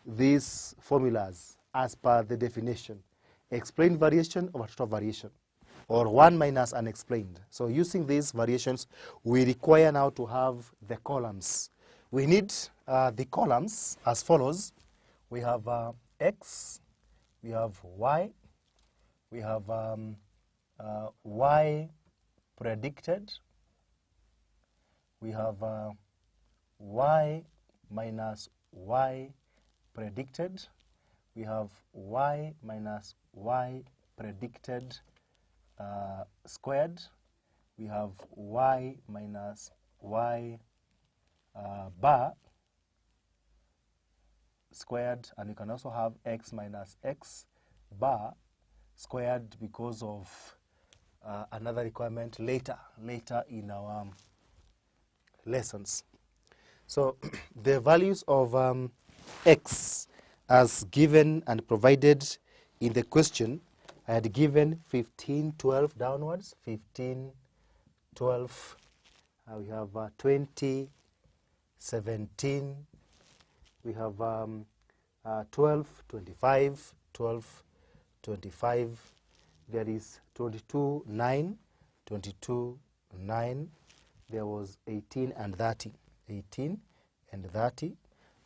these formulas as per the definition. Explained variation over total variation, or 1 minus unexplained. So using these variations, we require now to have the columns. We need the columns as follows. We have x, we have y, we have y predicted, we have y minus y predicted, we have y minus y predicted squared, we have y minus y bar squared, and you can also have x minus x bar squared because of another requirement later in our lessons. So the values of x as given and provided in the question, I had given 15, 12 downwards, 15, 12, we have 20, 17, we have 12, 25, 12, 25, there is 22, 9, 22, 9, there was 18 and 30, 18 and 30,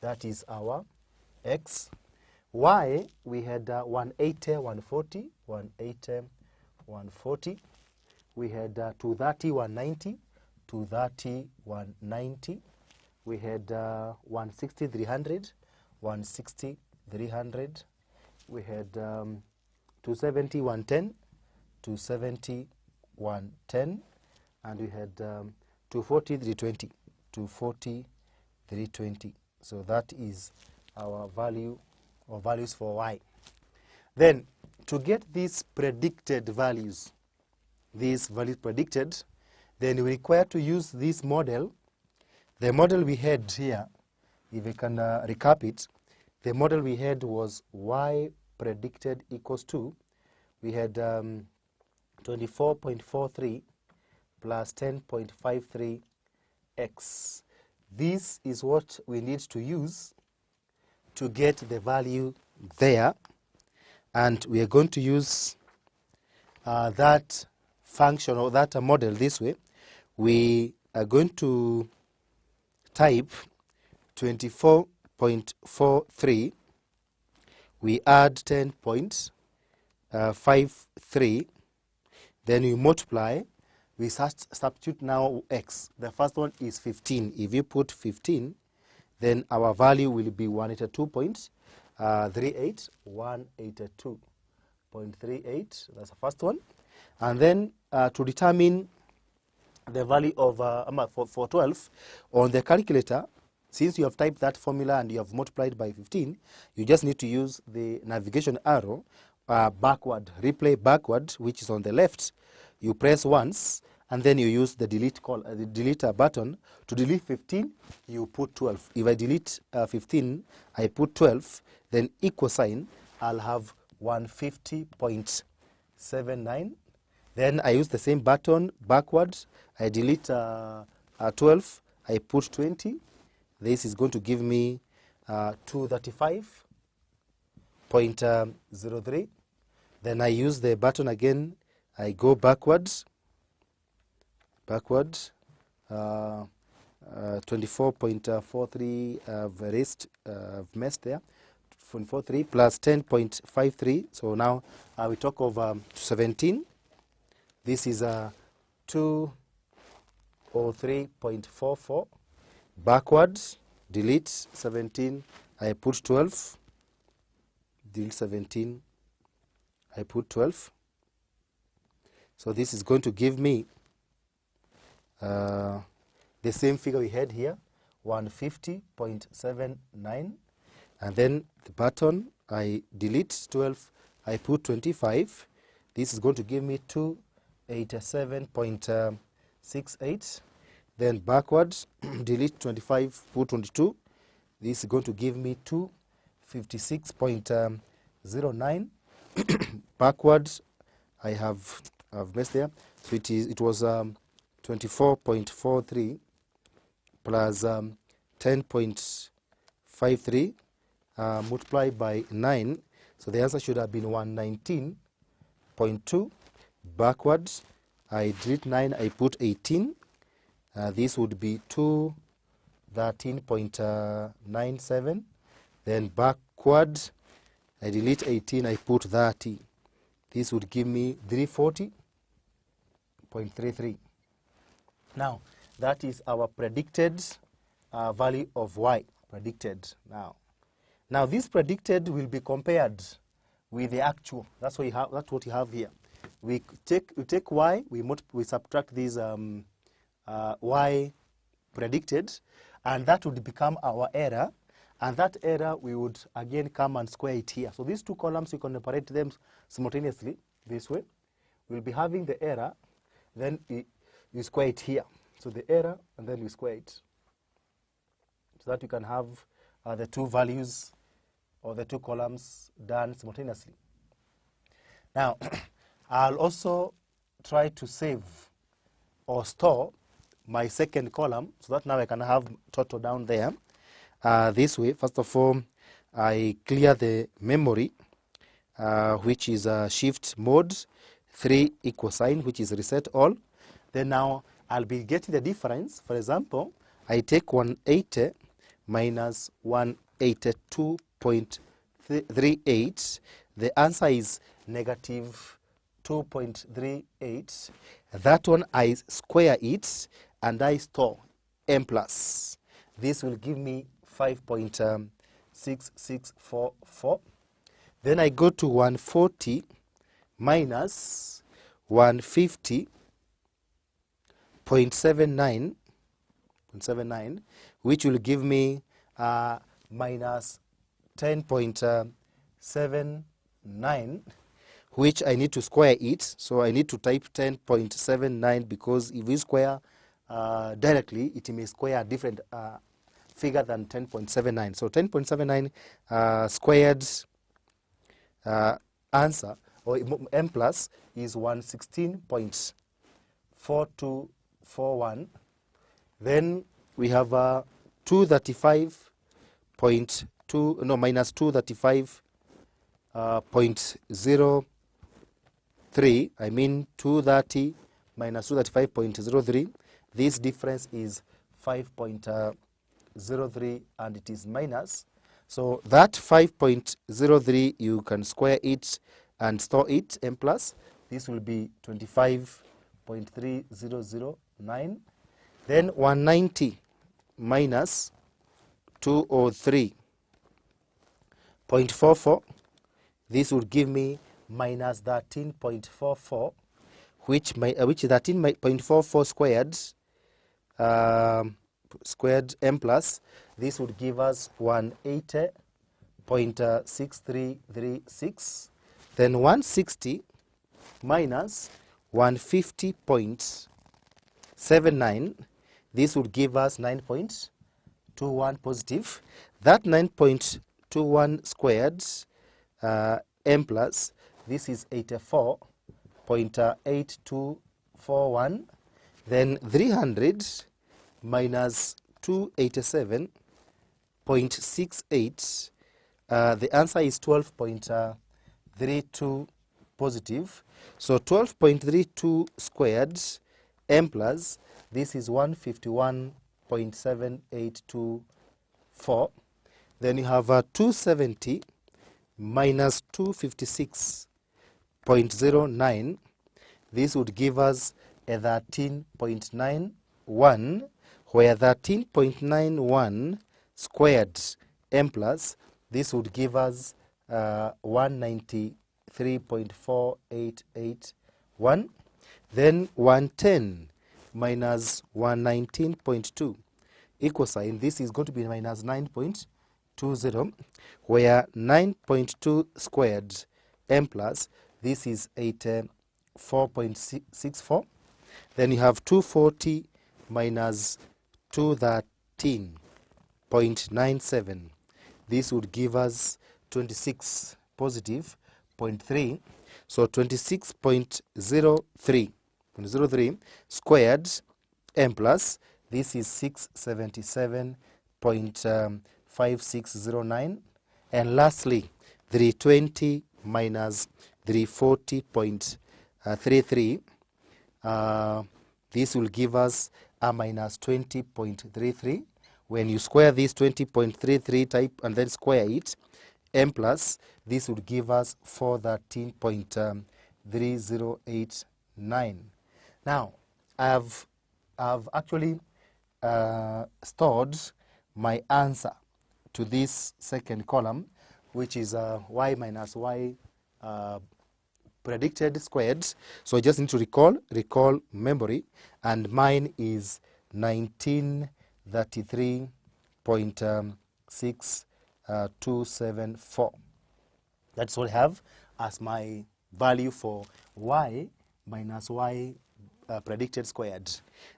that is our x. Y, we had 180, 140, 180, 140, we had 230, 190, 230, 190, we had 160, 300, 160, 300, we had 270, 110, 270, 110, and we had 240, 320, 240, 320. So that is our value or values for y. Then to get these predicted values, these values predicted, then we require to use this model. The model we had here, if we can recap it, the model we had was y predicted equals to, we had 24.43 plus 10.53 x. This is what we need to use to get the value there, and we are going to use that function or that model this way. We are going to type 24.43, we add 10.53, then we multiply, we substitute now x. The first one is 15. If you put 15, then our value will be 182.38, 182.38, that's the first one. And then to determine the value of for 12 on the calculator, since you have typed that formula and you have multiplied by 15, you just need to use the navigation arrow backward, replay backward, which is on the left. You press once, and then you use the delete button. To delete 15, you put 12. If I delete 15, I put 12, then equal sign, I'll have 150.79. Then I use the same button backwards. I delete 12, I put 20. This is going to give me 235.03. Then I use the button again. I go backwards, 24.43 I've erased, I've messed there, 43 plus 10.53, so now we talk of 17. This is 203.44, backwards, delete 17, I put 12, delete 17, I put 12. So this is going to give me the same figure we had here, 150.79, and then the button, I delete 12, I put 25. This is going to give me 287.68. Then backwards, delete 25, put 22. This is going to give me 256.09. Backwards, I've messed there. So it was 24.43 plus 10.53 multiplied by 9. So the answer should have been 119.2. Backwards, I delete 9, I put 18. This would be 213.97. Then backwards, I delete 18, I put 30. This would give me 340.33. Now, that is our predicted value of y, predicted now. Now, this predicted will be compared with the actual. That's what you have. That's what you have here. We take y, we subtract these y predicted, and that would become our error. And that error, we would again come and square it here. So these two columns, we can operate them simultaneously this way. We'll be having the error, then you square it here. So the error, and then we square it. So that you can have the two values or the two columns done simultaneously. Now, I'll also try to save or store my second column so that now I can have total down there. This way, first of all, I clear the memory, which is shift mode 3 equal sign, which is reset all. Then now I'll be getting the difference. For example, I take 180 minus 182.38. The answer is negative 2.38. That one I square it and I store m plus. This will give me 5.6644. Then I go to 140 minus 150.79, which will give me minus 10.79, which I need to square it. So I need to type 10.79 because if we square directly, it may square a different figure than 10.79. So 10.79 squared answer, or m plus, is 116.4241. Then we have minus 235.03. I mean 230 minus 235.03. This difference is 5.03, and it is minus. So that 5.03, you can square it and store it, m plus. This will be 25.3009. Then 190 minus 203.44. This would give me minus 13.44, which 13.44 squared m plus. This would give us 180.6336. Then 160 minus 150.79. This would give us 9.21 positive. That 9.21 squared m plus, this is 84.8241. Then 300 minus 287.68. The answer is 12.32 positive. So 12.32 squared m plus, this is 151.7824. Then you have 270 minus 256.09. This would give us a 13.91, where 13.91 squared m plus, this would give us 193.4881. Then 110 minus 119.2. equal sign, this is going to be minus 9.20, where 9.2 squared m plus, this is 84.64. Then you have 240 minus 213.97. This would give us 26 positive 0.3. So 26.03 squared m plus, this is 677.5609. And lastly, 320 minus 340.33. This will give us a minus 20.33. When you square this 20.33 type and then square it, m plus, this would give us 413.3089. Now, I've actually stored my answer to this second column, which is y minus y predicted squared. So I just need to recall memory, and mine is 1933.6274. That's what I have as my value for y minus y predicted squared.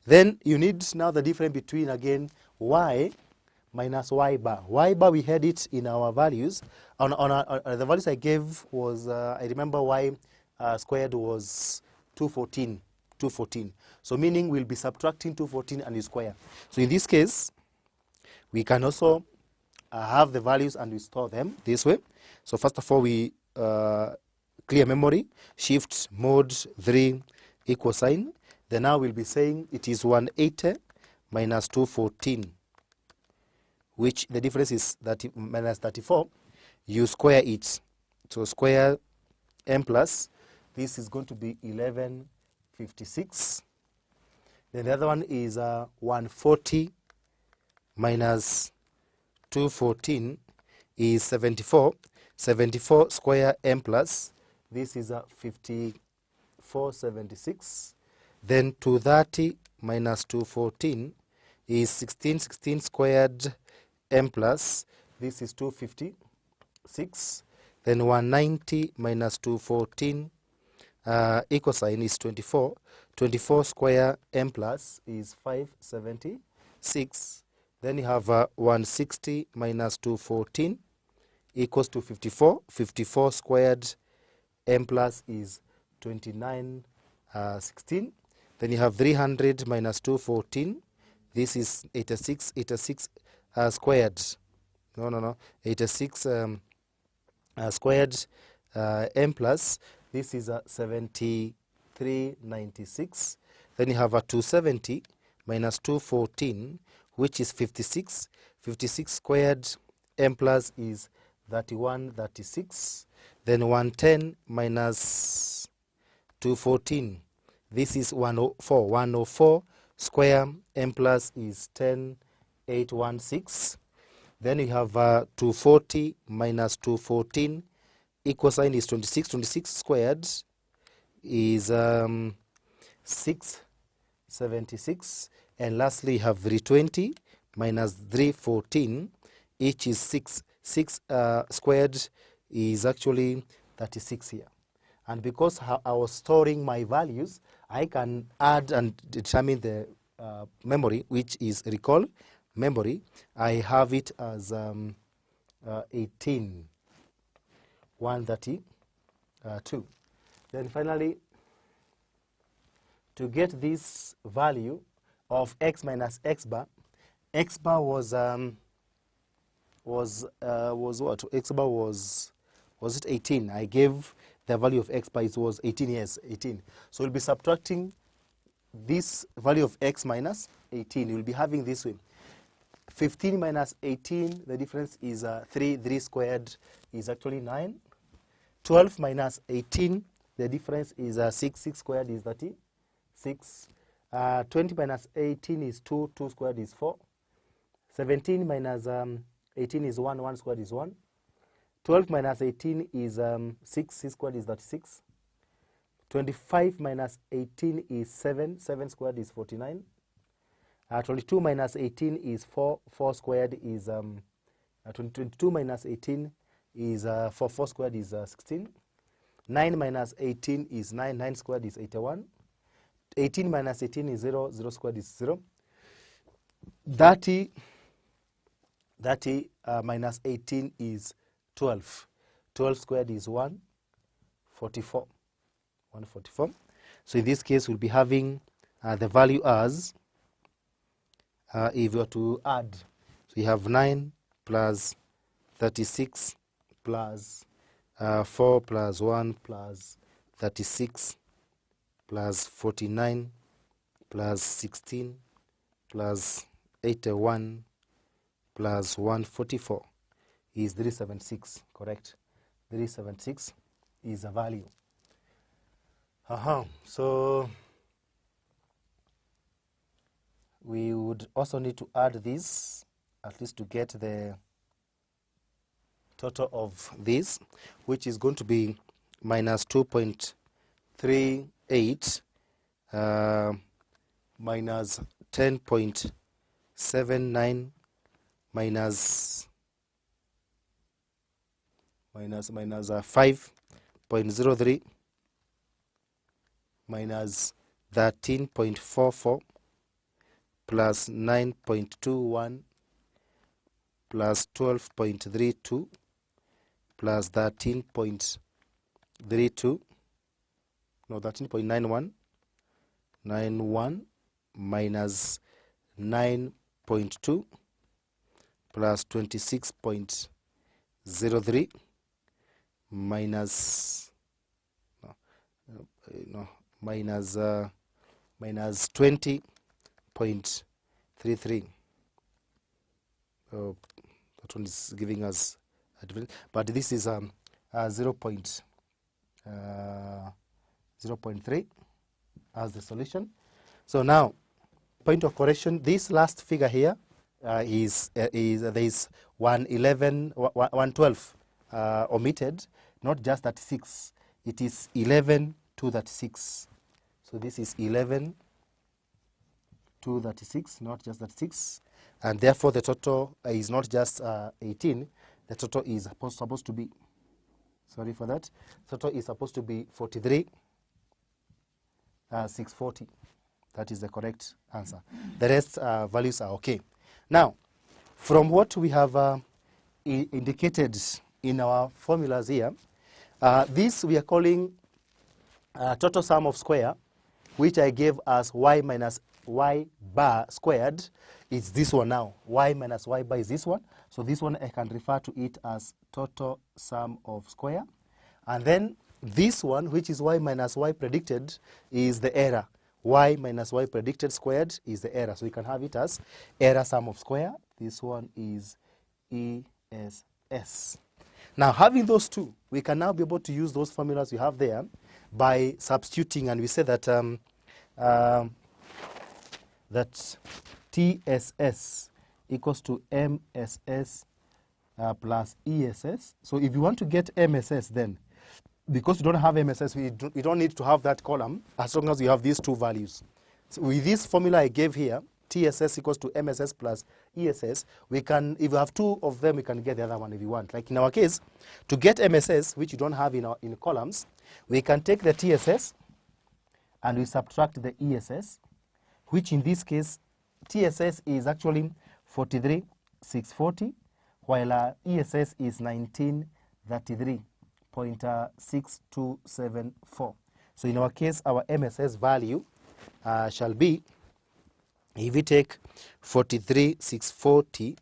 Then you need now the difference between, again, y minus y bar. Y bar, we had it in our values. On the values I gave was, I remember y squared was 214. So meaning we'll be subtracting 214 and you square. So in this case, we can also have the values and we store them this way. So first of all, we clear memory, shift mode 3 equal sign. Then now we'll be saying it is 180 minus 214, which the difference is minus 34. You square it. So square m plus, this is going to be 1156. Then the other one is 140 minus 214 is 74. 74 square m plus, this is 5476. Then 230 minus 214 is 16. 16 squared m plus, this is 256. Then 190 minus 214 equal sign is 24. 24 square m plus is 576. Then you have 160 minus 214 equals to 54. 54 squared m plus is 2916. Then you have 300 minus 214. This is 86. 86 squared. No. 86 squared m plus. This is 7396. Then you have a 270 minus 214, which is 56. 56 squared m plus is 3136. Then 110 minus 214. This is 104. 104 square m plus is 10816. Then you have 240 minus 214. Equal sign is 26. 26 squared is 676. And lastly, you have 320 minus 314, each is 6. 6 squared is actually 36 here. And because I was storing my values, I can add and determine the memory, which is recall memory. I have it as 132. Then finally, to get this value of x minus x bar was what? X bar was it 18? I gave the value of x bar, it was 18, yes, 18. So we'll be subtracting this value of x minus 18. You'll be having this way. 15 minus 18, the difference is 3. 3 squared is actually 9. 12 minus 18, the difference is 6. 6 squared is 36. 20 minus 18 is 2. 2 squared is 4. 17 minus 18 is 1. 1 squared is 1. 12 minus 18 is 6. 6 squared is 36. 25 minus 18 is 7. 7 squared is 49. 22 minus 18 is 4. 4 squared is 22 minus 18 is 4 squared is 16. 9 minus 18 is 9. 9 squared is 81. 18 minus 18 is 0. 0 squared is 0. 30 minus 18 is 12. 12 squared is 144. 144. So in this case, we'll be having the value as, if you were to add, so you have 9 plus 36 plus 4 plus 1 plus 36 plus 49 plus 16 plus 81 plus 144 is 376, correct? 376 is a value. So we would also need to add this, at least to get the total of this, which is going to be minus 2.38 minus 10.79 minus 5.03 minus 13.44 plus 9.21 plus 12.32 plus 13.32, no, 13.91, 91 minus 9.2 plus 26.03 minus minus 20.33. That one is giving us, but this is 0.3 as the solution. So now, point of correction, this last figure here there is 112 omitted, not just 36. It is 11 to 36. So this is 11 to 36, not just 36. And therefore, the total is not just 18. The total is supposed to be, sorry for that, total is supposed to be 43, 640. That is the correct answer. The rest values are okay. Now, from what we have indicated in our formulas here, this we are calling total sum of square, which I gave as y minus y bar squared. It's this one now. Y minus y bar is this one. So this one I can refer to it as total sum of square. And then this one, which is y minus y predicted, is the error. Y minus y predicted squared is the error. So we can have it as error sum of square. This one is ESS. Now, having those two, we can now be able to use those formulas we have there by substituting, and we say that that TSS equals to MSS plus ESS. So if you want to get MSS, then because you don't have MSS, we don't need to have that column as long as you have these two values. So with this formula I gave here, TSS equals to MSS plus ESS, we can, if you have two of them, we can get the other one if you want. Like in our case, to get MSS, which you don't have in columns, we can take the TSS and we subtract the ESS, which in this case, TSS is actually 43,640, while ESS is 1933.6274. So in our case, our MSS value shall be, if we take 43,640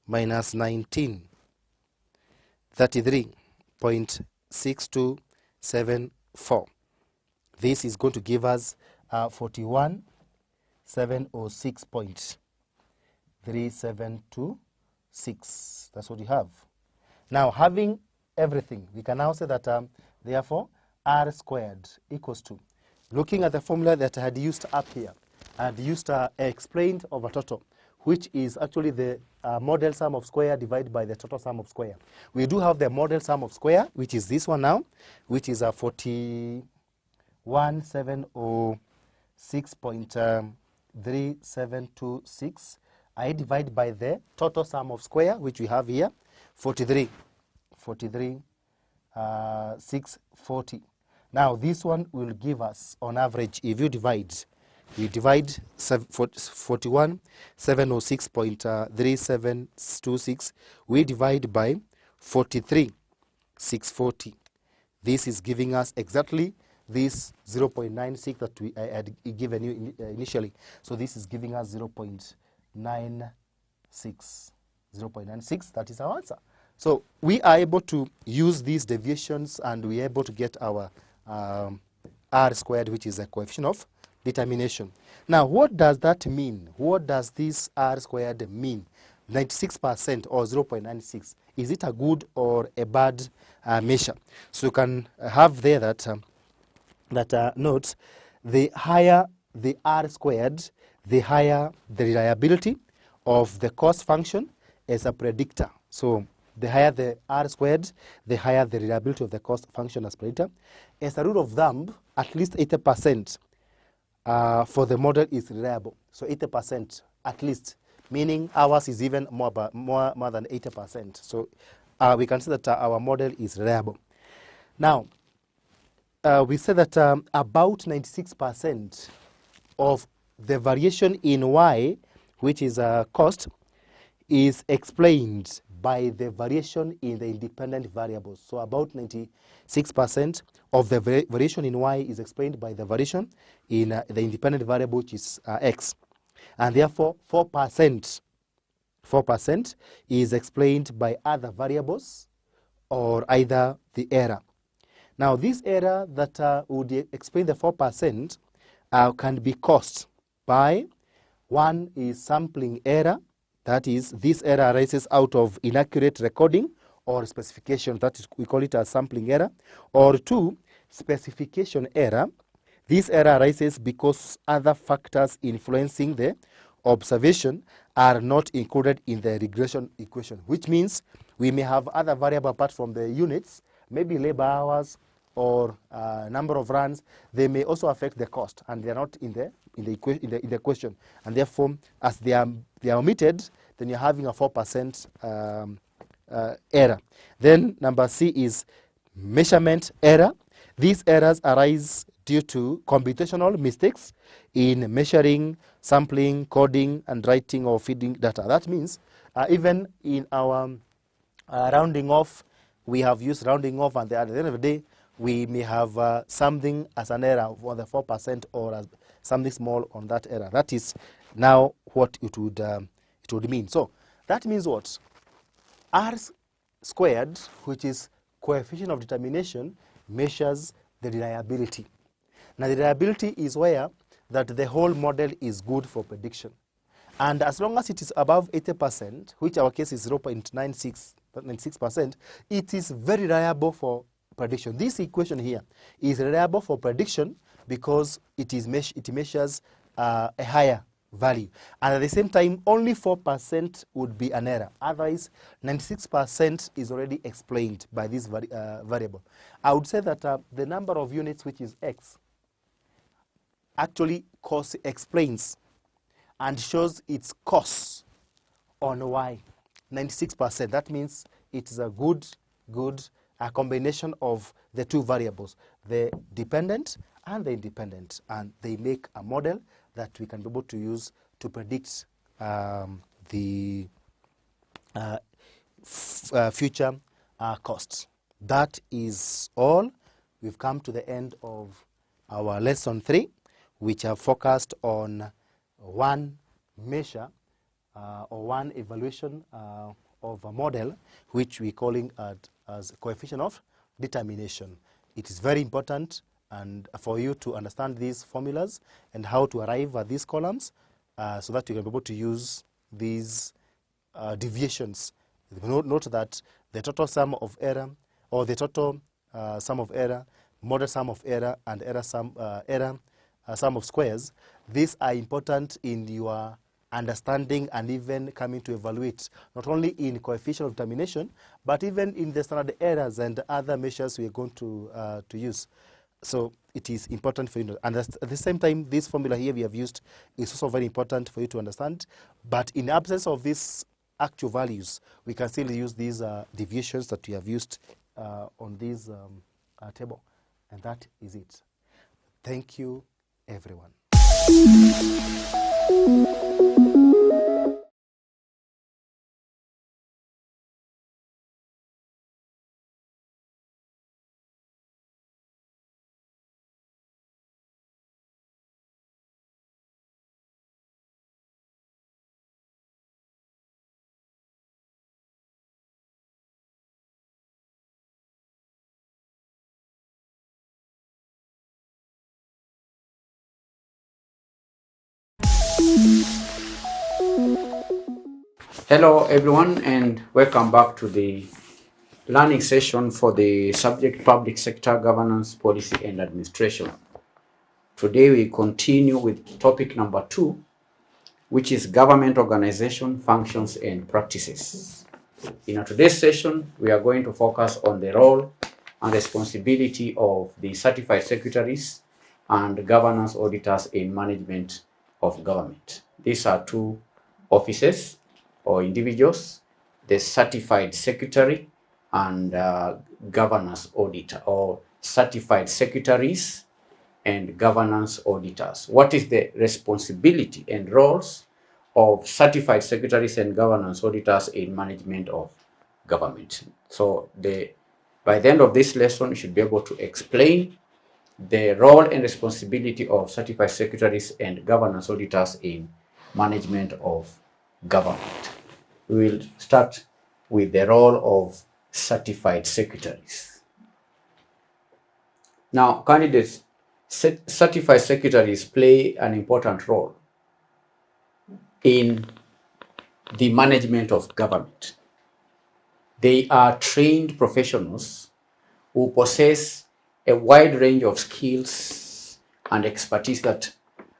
minus 1933.6274, this is going to give us 41,706.3726. That's what you have. Now, having everything, we can now say that, therefore, R squared equals to, looking at the formula that I had used up here, I had used explained over total, which is actually the model sum of square divided by the total sum of square. We do have the model sum of square, which is this one now, which is 41,706.3726. 3726. I divide by the total sum of square, which we have here, 43. 640. Now, this one will give us, on average, if you divide, we divide 41, 706.3726, we divide by 43, 640. This is giving us exactly this 0.96 that I had given you initially. So this is giving us 0.96. 0.96, that is our answer. So we are able to use these deviations and we are able to get our R squared, which is a coefficient of determination. Now, what does that mean? What does this R squared mean? 96% or 0.96. Is it a good or a bad measure? So you can have there that note, the higher the R squared, the higher the reliability of the cost function as a predictor. So the higher the R squared, the higher the reliability of the cost function as predictor. As a rule of thumb, at least 80% for the model is reliable. So 80% at least, meaning ours is even more than 80%. So we can say that our model is reliable. Now, we say that about 96% of the variation in Y, which is cost, is explained by the variation in the independent variables. So about 96% of the variation in Y is explained by the variation in the independent variable, which is X. And therefore, 4% is explained by other variables or either the error. Now, this error that would explain the 4% can be caused by, one is sampling error. That is, this error arises out of inaccurate recording or specification. That is, we call it a sampling error. Or two, specification error. This error arises because other factors influencing the observation are not included in the regression equation, which means we may have other variables apart from the units, maybe labor hours or number of runs. They may also affect the cost, and they are not in the question. And therefore, as they are omitted, then you're having a 4% error. Then number C is measurement error. These errors arise due to computational mistakes in measuring, sampling, coding, and writing or feeding data. That means even in our rounding off, we have used rounding off, and at the end of the day, we may have something as an error for the 4% or as something small on that error. That is now what it would mean. So that means what? R squared, which is coefficient of determination, measures the reliability. Now, the reliability is where that the whole model is good for prediction. And as long as it is above 80%, which our case is 0.96%, it is very reliable for prediction. This equation here is reliable for prediction because it measures a higher value. And at the same time, only 4% would be an error. Otherwise, 96% is already explained by this variable. I would say that the number of units, which is X, actually explains and shows its cost on Y, 96%. That means it is a good combination of the two variables, the dependent and the independent, and they make a model that we can be able to use to predict the future costs. That is all. We've come to the end of our lesson 3, which have focused on one measure or one evaluation of a model, which we're calling as coefficient of determination. It is very important and for you to understand these formulas and how to arrive at these columns so that you can be able to use these deviations. Note that the total sum of error, or the total sum of error, model sum of error, and error sum of squares, these are important in your understanding and even coming to evaluate, not only in coefficient of determination, but even in the standard errors and other measures we are going to use. So it is important for you to understand. At the same time, this formula here we have used is also very important for you to understand. But in absence of these actual values, we can still use these deviations that we have used on this table. And that is it. Thank you, everyone. Hello everyone and welcome back to the learning session for the subject Public Sector Governance, Policy and Administration. Today we continue with topic number 2, which is government organization, functions and practices. In today's session, we are going to focus on the role and responsibility of the certified secretaries and governance auditors in management of government. These are two offices or individuals, the certified secretary and governance auditor, or certified secretaries and governance auditors. What is the responsibility and roles of certified secretaries and governance auditors in management of government? So by the end of this lesson, you should be able to explain the role and responsibility of certified secretaries and governance auditors in management of government. We will start with the role of certified secretaries. Now, candidates, certified secretaries play an important role in the management of government. They are trained professionals who possess a wide range of skills and expertise that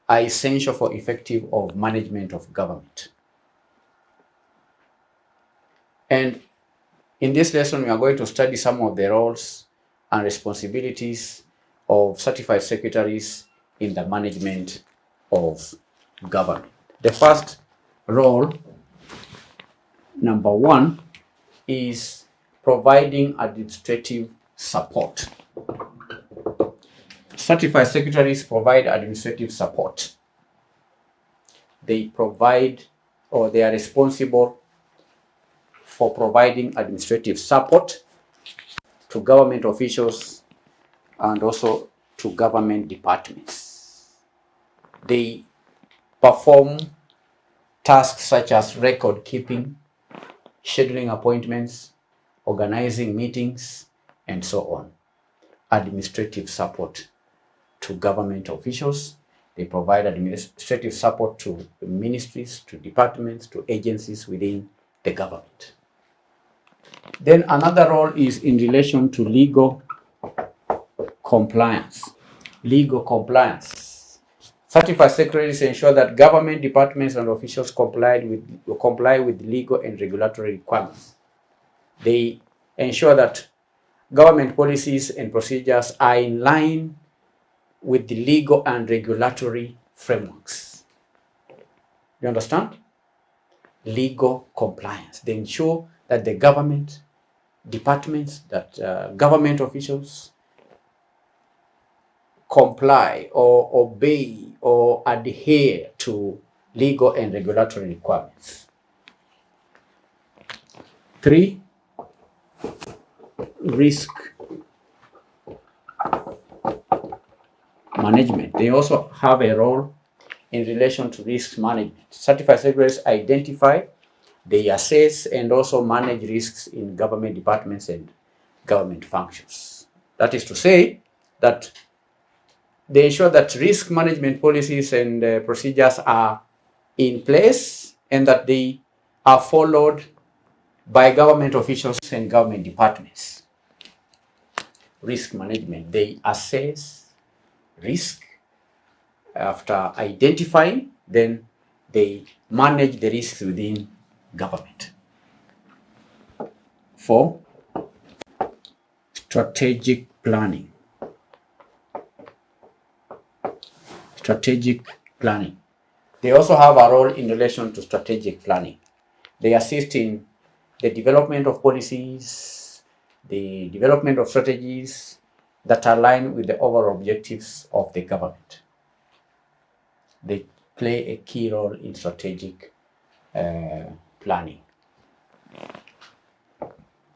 are essential for effective management of government. And in this lesson, we are going to study some of the roles and responsibilities of certified secretaries in the management of government. The first role, number 1, is providing administrative support. Certified secretaries provide administrative support. They provide, or they are responsible for providing administrative support to government officials and also to government departments. They perform tasks such as record keeping, scheduling appointments, organizing meetings, and so on. Administrative support to government officials. They provide administrative support to ministries, to departments, to agencies within the government. Then another role is in relation to legal compliance. Legal compliance. Certified secretaries ensure that government departments and officials comply with legal and regulatory requirements. They ensure that government policies and procedures are in line with the legal and regulatory frameworks. You understand? Legal compliance. They ensure that the government departments, that government officials comply or obey or adhere to legal and regulatory requirements. 3, risk management. They also have a role in relation to risk management. Certified secretaries identify, they assess, and also manage risks in government departments and government functions. That is to say that they ensure that risk management policies and procedures are in place and that they are followed by government officials and government departments. Risk management, they assess risk. After identifying, then they manage the risks within government. 4, strategic planning. strategic planning. They also have a role in relation to strategic planning. They assist in the development of policies, the development of strategies that align with the overall objectives of the government. They play a key role in strategic planning.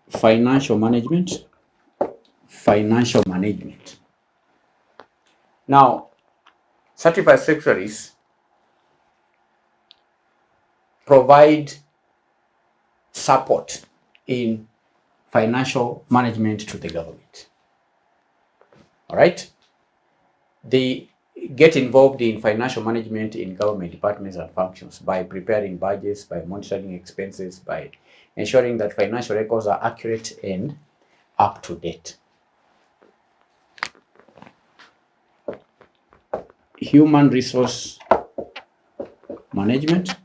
Financial management. Financial management. Now, certified secretaries provide support in financial management to the government. All right? They get involved in financial management in government departments and functions by preparing budgets, by monitoring expenses, by ensuring that financial records are accurate and up to date. Human resource management.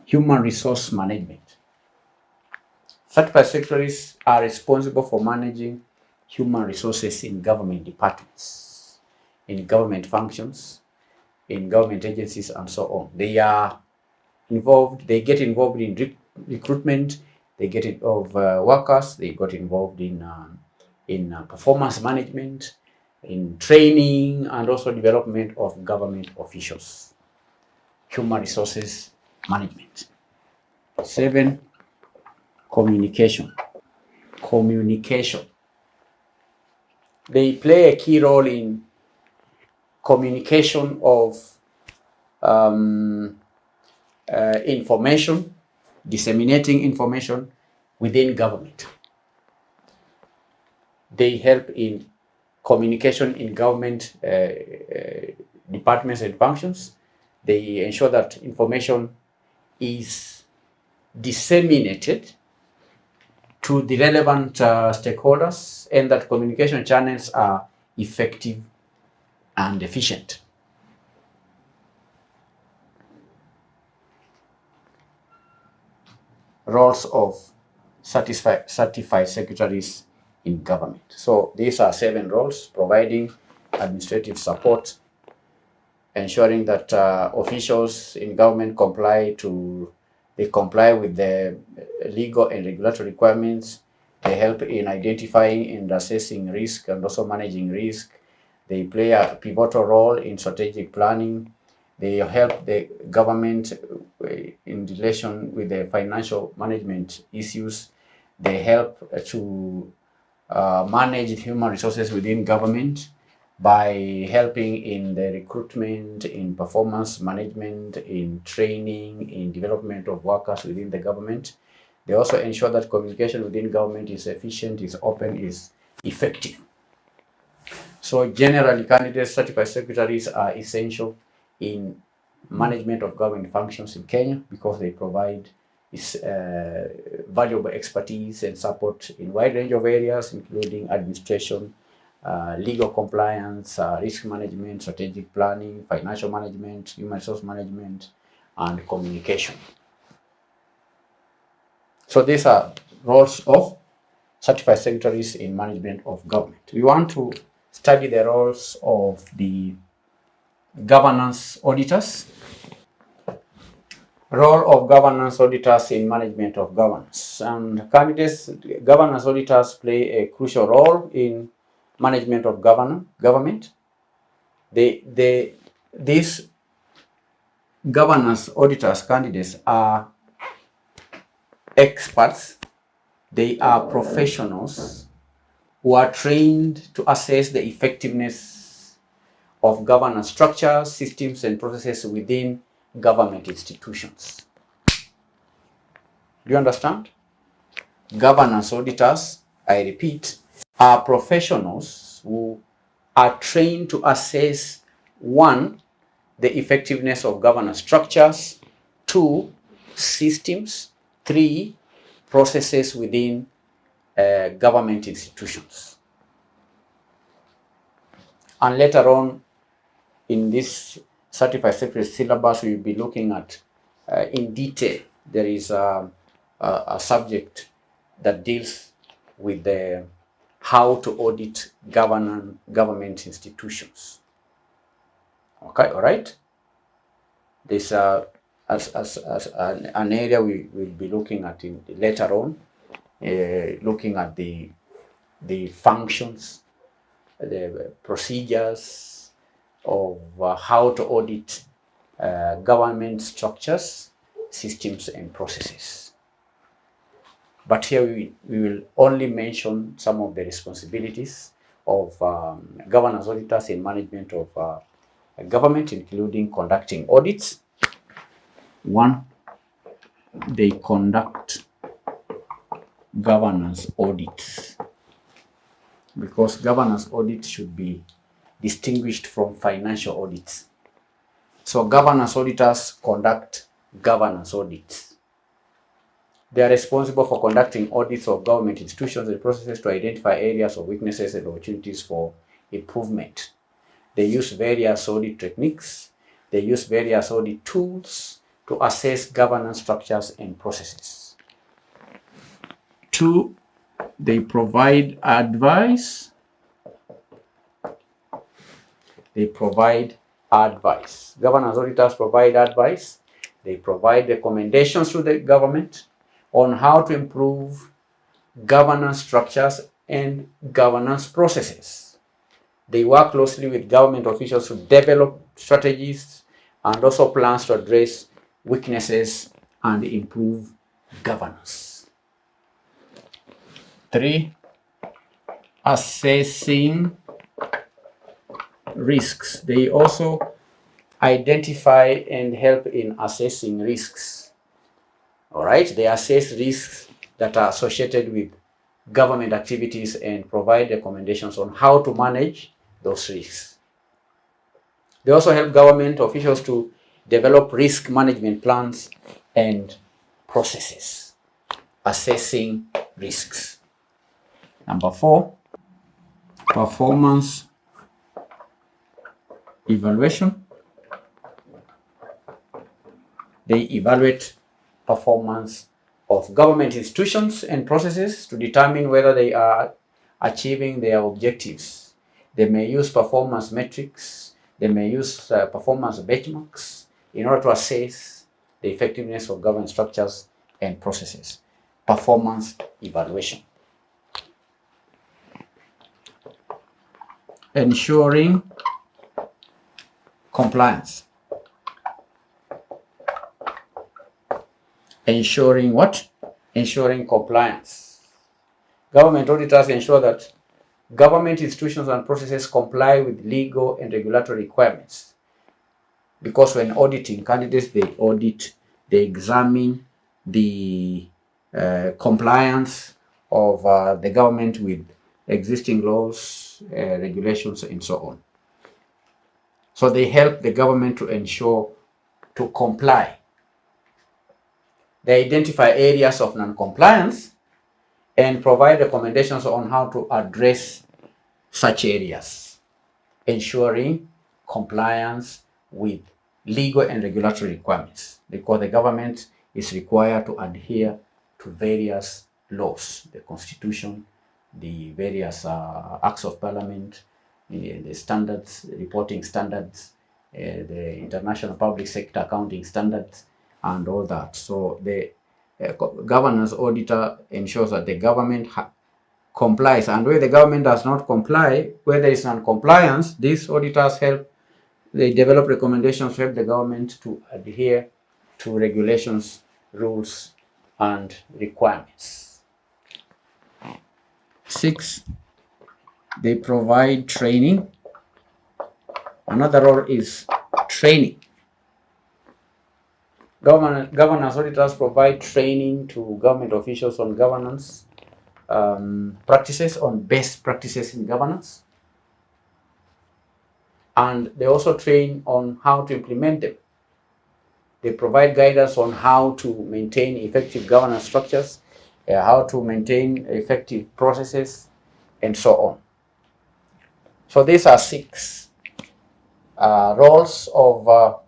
Human resource management. Certified secretaries are responsible for managing human resources in government departments, in government functions, in government agencies, and so on. They are involved, they get involved in recruitment, they get involved workers, they got involved in performance management, in training, and also development of government officials. Human resources management. 7, communication. Communication. They play a key role in communication of information, disseminating information within government. They help in communication in government departments and functions. They ensure that information is disseminated to the relevant stakeholders and that communication channels are effective and efficient. Roles of certified secretaries in government. So these are 7 roles: providing administrative support, ensuring that officials in government comply with the legal and regulatory requirements. They help in identifying and assessing risk and also managing risk. They play a pivotal role in strategic planning. They help the government in relation with the financial management issues. They help to manage human resources within government by helping in the recruitment, in performance management, in training, in development of workers within the government. They also ensure that communication within government is efficient, is open, is effective. So generally, candidates certified secretaries are essential in management of government functions in Kenya because they provide valuable expertise and support in a wide range of areas, including administration, legal compliance, risk management, strategic planning, financial management, human resource management, and communication. So these are roles of certified secretaries in management of government. We want to study the roles of the governance auditors. Role of governance auditors in management of governance. And candidates, governance auditors play a crucial role in management of government. These governance auditors candidates are experts. They are professionals who are trained to assess the effectiveness of governance structures, systems, and processes within government institutions. Do you understand? Governance auditors, I repeat, are professionals who are trained to assess 1, the effectiveness of governance structures, 2, systems, 3, processes within government institutions. And later on in this certified secretary syllabus, we'll be looking at in detail. There is a subject that deals with how to audit government institutions. Okay, all right. This as an area we will be looking at later on, looking at the functions, the procedures of how to audit government structures, systems, and processes. But here we will only mention some of the responsibilities of governance auditors in management of government, including conducting audits. One, they conduct governance audits, because governance audits should be distinguished from financial audits. So governance auditors conduct governance audits. They are responsible for conducting audits of government institutions and processes to identify areas of weaknesses and opportunities for improvement. They use various audit techniques. They use various audit tools to assess governance structures and processes. Two, they provide advice. They provide advice. Governance auditors provide advice. They provide recommendations to the government on how to improve governance structures and governance processes. They work closely with government officials to develop strategies and also plans to address weaknesses and improve governance. Three, assessing risks. They also identify and help in assessing risks. All right, they assess risks that are associated with government activities and provide recommendations on how to manage those risks. They also help government officials to develop risk management plans and processes, assessing risks. Number four, performance evaluation. They evaluate performance of government institutions and processes to determine whether they are achieving their objectives. They may use performance metrics. They may use performance benchmarks in order to assess the effectiveness of government structures and processes. Performance evaluation. Ensuring compliance. Ensuring what? Ensuring compliance. Government auditors ensure that government institutions and processes comply with legal and regulatory requirements. Because when auditing candidates, they audit, they examine the compliance of the government with existing laws, regulations, and so on. So they help the government to ensure to comply. They identify areas of non-compliance and provide recommendations on how to address such areas, ensuring compliance with legal and regulatory requirements, because the government is required to adhere to various laws, the Constitution, the various acts of parliament, the standards, reporting standards, the international public sector accounting standards, and all that. So the governance auditor ensures that the government complies, and where the government does not comply, where there is non-compliance, these auditors help, they develop recommendations to help the government to adhere to regulations, rules, and requirements. 6, they provide training. Another role is training. Governance auditors provide training to government officials on governance practices, on best practices in governance. And they also train on how to implement them. They provide guidance on how to maintain effective governance structures, how to maintain effective processes, and so on. So these are 6 roles of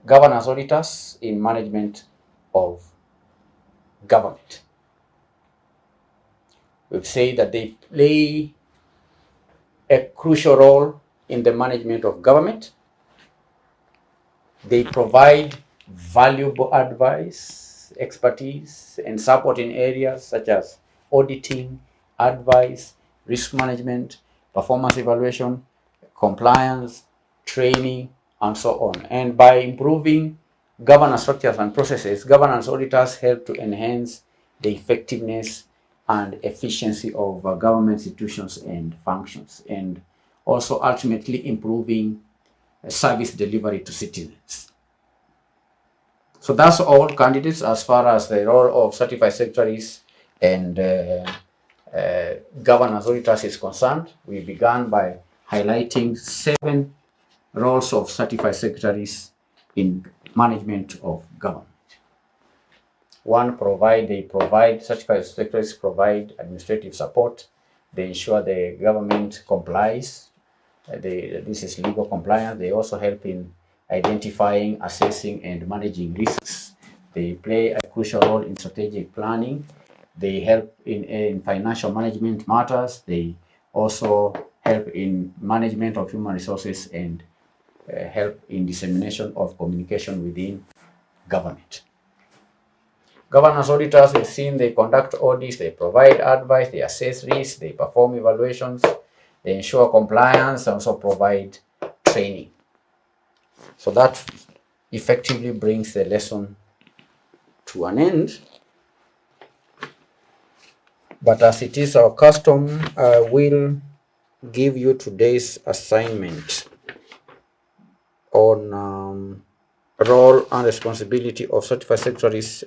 governance auditors in management of government. We've said that they play a crucial role in the management of government. They provide valuable advice, expertise, and support in areas such as auditing, advice, risk management, performance evaluation, compliance, training, and so on. And by improving governance structures and processes, governance auditors help to enhance the effectiveness and efficiency of government institutions and functions, and also ultimately improving service delivery to citizens. So that's all candidates as far as the role of certified secretaries and governance auditors is concerned. We began by highlighting 7 roles of certified secretaries in management of government. One, certified secretaries provide administrative support. They ensure the government complies. This is legal compliance. They also help in identifying, assessing, and managing risks. They play a crucial role in strategic planning. They help in financial management matters. They also help in management of human resources and help in dissemination of communication within government. Governance auditors, we've seen they conduct audits, they provide advice, they assess risks, they perform evaluations, they ensure compliance, and also provide training. So that effectively brings the lesson to an end. But as it is our custom, I will give you today's assignment on role and responsibility of certified secretaries